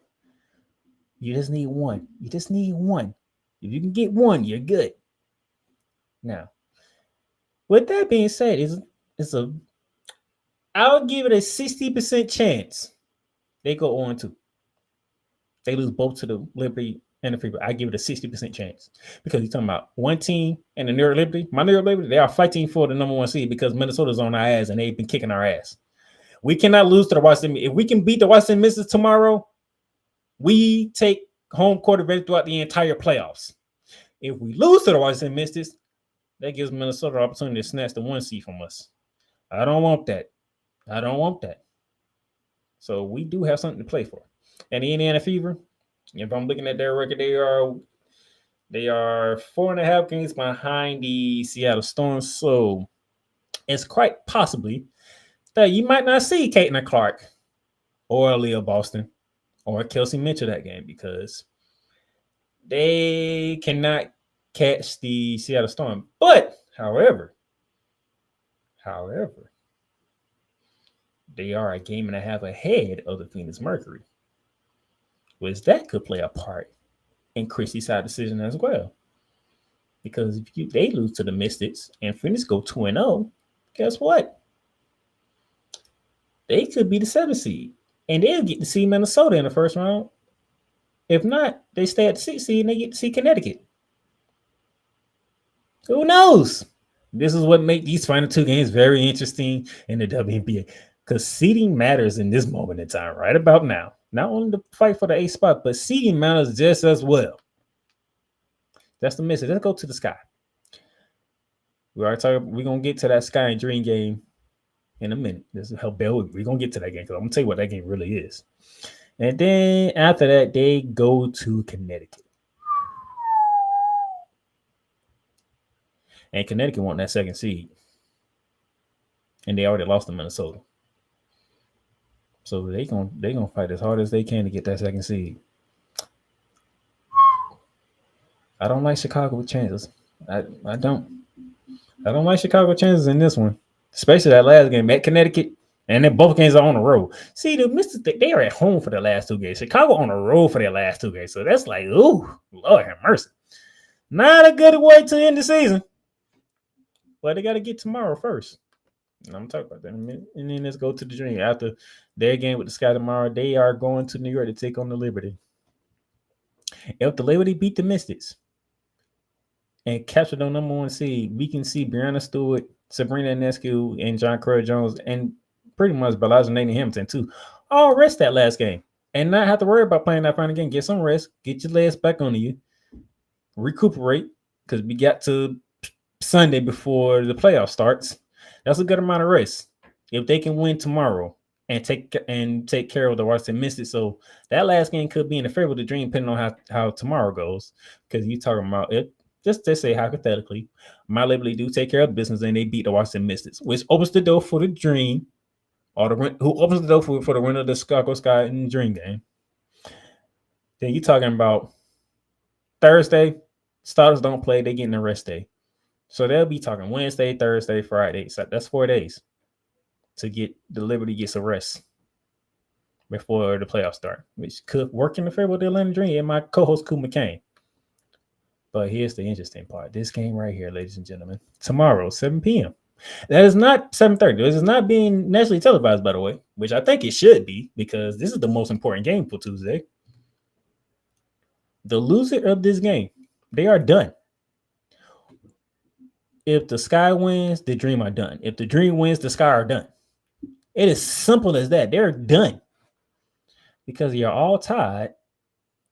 You just need one. You just need one. If you can get one, you're good. Now, with that being said, I'll give it a 60% chance they go on to. They lose both to the Liberty and the Fever. I give it a 60% chance because you're talking about one team and the New York Liberty. My New York Liberty, they are fighting for the number 1 seed because Minnesota's on our ass and they've been kicking our ass. We cannot lose to the Washington. If we can beat the Washington Mystics tomorrow, we take home court advantage throughout the entire playoffs. If we lose to the Washington Mystics, that gives Minnesota the opportunity to snatch the 1 seed from us. I don't want that. I don't want that. So we do have something to play for. And the Indiana Fever, if I'm looking at their record, they are 4.5 games behind the Seattle Storm. So it's quite possibly that you might not see Caitlin Clark or Leah Boston or Kelsey Mitchell that game because they cannot catch the Seattle Storm. But, however, they are a game and a half ahead of the Phoenix Mercury, which that could play a part in Christie's side decision as well. Because if they lose to the Mystics and Phoenix go 2-0, guess what? They could be the 7th seed, and they'll get to see Minnesota in the first round. If not, they stay at the 6th seed and they get to see Connecticut. Who knows? This is what makes these final 2 games very interesting in the WNBA. Because seeding matters in this moment in time, right about now. Not only the fight for the 8th spot, but seeding matters just as well. That's the message. Let's go to the Sky. We're going to get to that Sky and Dream game in a minute. This is how we're going to get to that game because I'm going to tell you what that game really is. And then after that, they go to Connecticut. And Connecticut won that 2nd seed. And they already lost to Minnesota. So they gonna fight as hard as they can to get that 2nd seed. I don't like Chicago with chances. I don't like Chicago chances in this one. Especially that last game at Connecticut. And then both games are on the road. See, the Mystics, they are at home for the last 2 games. Chicago on the road for their last 2 games. So that's like, ooh, Lord have mercy. Not a good way to end the season. But they got to get tomorrow first. And I'm talking about that in a minute. And then let's go to the Dream. After their game with the Sky tomorrow, they are going to New York to take on the Liberty. If the Liberty beat the Mystics and capture the number 1 seed, we can see Brianna Stewart, Sabrina Ionescu, and John Cryer Jones, and pretty much Balaja Nathan Hamilton too, all rest that last game and not have to worry about playing that final game. Get some rest, get your legs back on you, recuperate, because we got to Sunday before the playoff starts. That's a good amount of rest. If they can win tomorrow and take care of the Washington Mystics, so that last game could be in the favor of the Dream, depending on how tomorrow goes. Because you talking about it, just to say hypothetically, my Liberty do take care of business and they beat the Washington Mystics, which opens the door for the Dream, or who opens the door for the winner of the Chicago Sky and Dream game. Then you talking about Thursday, starters don't play, they getting a rest day. So they'll be talking Wednesday, Thursday, Friday. So that's 4 days to get the Liberty gets a rest before the playoffs start, which could work in the favor of the Atlanta Dream and my co-host, Koo McCain. But here's the interesting part. This game right here, ladies and gentlemen, tomorrow, 7 p.m. That is not 7:30. This is not being nationally televised, by the way, which I think it should be because this is the most important game for Tuesday. The loser of this game, they are done. If the Sky wins, the Dream are done. If the Dream wins, the Sky are done. It is simple as that. They're done because you're all tied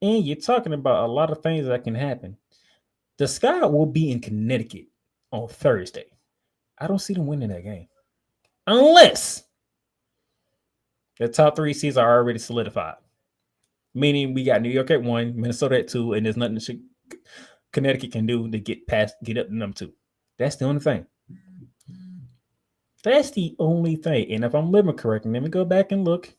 and you're talking about a lot of things that can happen. The Sky will be in Connecticut on Thursday. I don't see them winning that game unless the top 3 seeds are already solidified, meaning we got New York at 1, Minnesota at 2, and there's nothing Connecticut can do to get up to number 2. That's the only thing. That's the only thing. And if I'm living correctly, let me go back and look.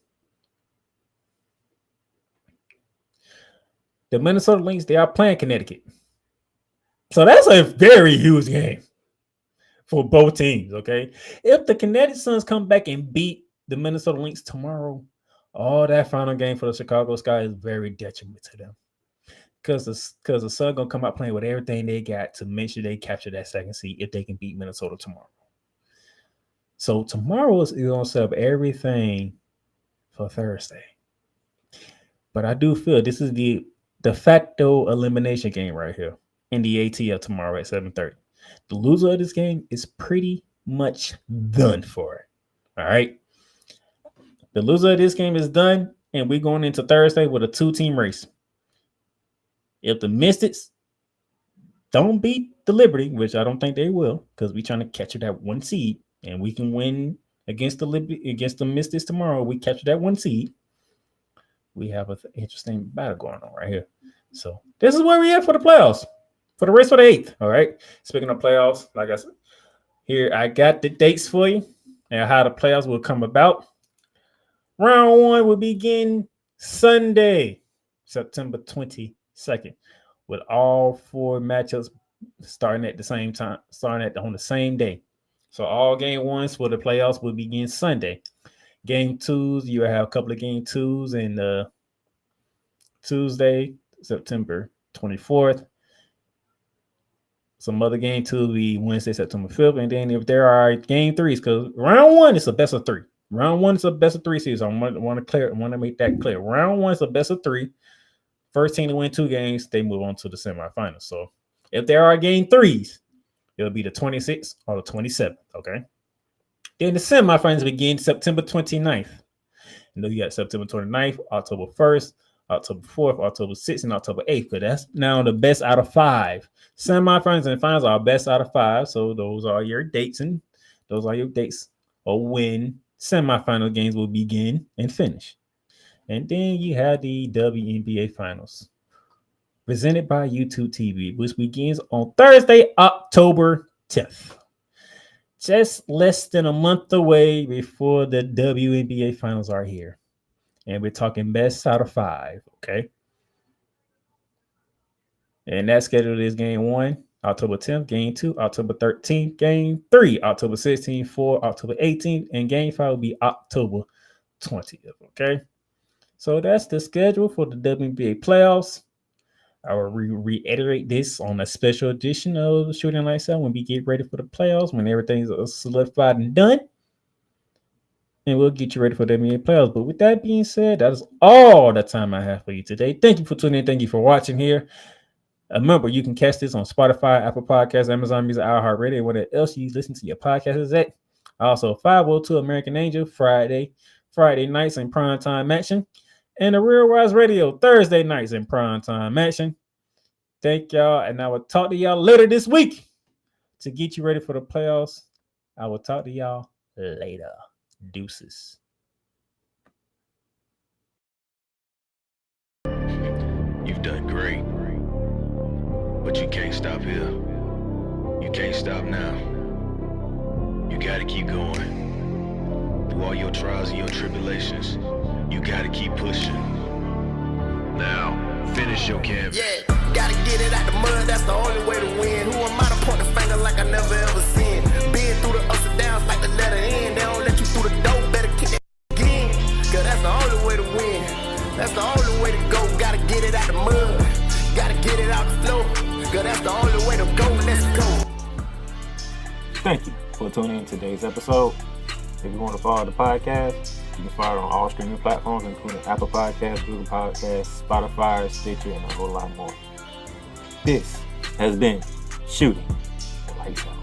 The Minnesota Lynx, they are playing Connecticut. So that's a very huge game for both teams, okay? If the Connecticut Suns come back and beat the Minnesota Lynx tomorrow, all that final game for the Chicago Sky is very detrimental to them. Because the Sun gonna come out playing with everything they got to make sure they capture that 2nd seed if they can beat Minnesota tomorrow. So tomorrow is gonna set up everything for Thursday. But I do feel this is the de facto elimination game right here in the ATL tomorrow at 7:30. The loser of this game is pretty much done for it. All right. The loser of this game is done, and we're going into Thursday with a 2-team race. If the Mystics don't beat the Liberty, which I don't think they will, because we're trying to capture that 1 seed, and we can win against the Liberty, against the Mystics tomorrow. We capture that 1 seed. We have an interesting battle going on right here. So this is where we at for the playoffs, for the race for the 8th. All right. Speaking of playoffs, like I said, here I got the dates for you. and how the playoffs will come about. Round 1 will begin Sunday, September 22nd, with all 4 matchups starting at the same time, on the same day. So all game 1s for the playoffs will begin Sunday. Game 2s, you will have a couple of game 2s in Tuesday, September 24th. Some other game 2 will be Wednesday, September 5th. And then if there are game 3s, because round 1 is a best of 3. Round 1 is a best of 3 series. I want to make that clear. Round 1 is a best of 3. First team to win 2 games, they move on to the semifinals. So if there are game 3s, it'll be the 26th or the 27th. Okay. Then the semifinals begin September 29th. And then you got September 29th, October 1st, October 4th, October 6th, and October 8th. But that's now the best out of 5. Semifinals and finals are best out of 5. So those are your dates of when semifinal games will begin and finish. And then you have the WNBA finals presented by YouTube TV, which begins on Thursday, October 10th. Just less than a month away before the WNBA finals are here. And we're talking best out of 5, okay? And that schedule is game 1, October 10th, game 2, October 13th, game 3, October 16th, 4, October 18th, and game 5 will be October 20th, okay? So that's the schedule for the WNBA playoffs. I will reiterate this on a special edition of Shooting Lights Out when we get ready for the playoffs, when everything's solidified and done. And we'll get you ready for the WNBA playoffs. But with that being said, that is all the time I have for you today. Thank you for tuning in. Thank you for watching here. Remember, you can catch this on Spotify, Apple Podcasts, Amazon Music, iHeartRadio, and whatever else you listen to your podcasts at. Also, 502 American Angel, Friday nights in primetime action. And the Real Rise Radio, Thursday nights in primetime action. Thank y'all, and I will talk to y'all later this week to get you ready for the playoffs. I will talk to y'all later. Deuces. You've done great, but you can't stop here. You can't stop now. You gotta keep going. Through all your trials and your tribulations, you gotta keep pushing. Now, finish your canvas. Yeah, gotta get it out the mud, that's the only way to win. Who am I to point the finger like I never ever seen? Been through the ups and downs like the letter N. They don't let you through the door, better kick that again. Cause that's the only way to win. That's the only way to go. Gotta get it out the mud, gotta get it out the flow. Cause that's the only way to go, let's go. Thank you for tuning in to today's episode. If you want to follow the podcast, you can follow it on all streaming platforms, including Apple Podcasts, Google Podcasts, Spotify, Stitcher, and a whole lot more. This has been Shooting Lights Out.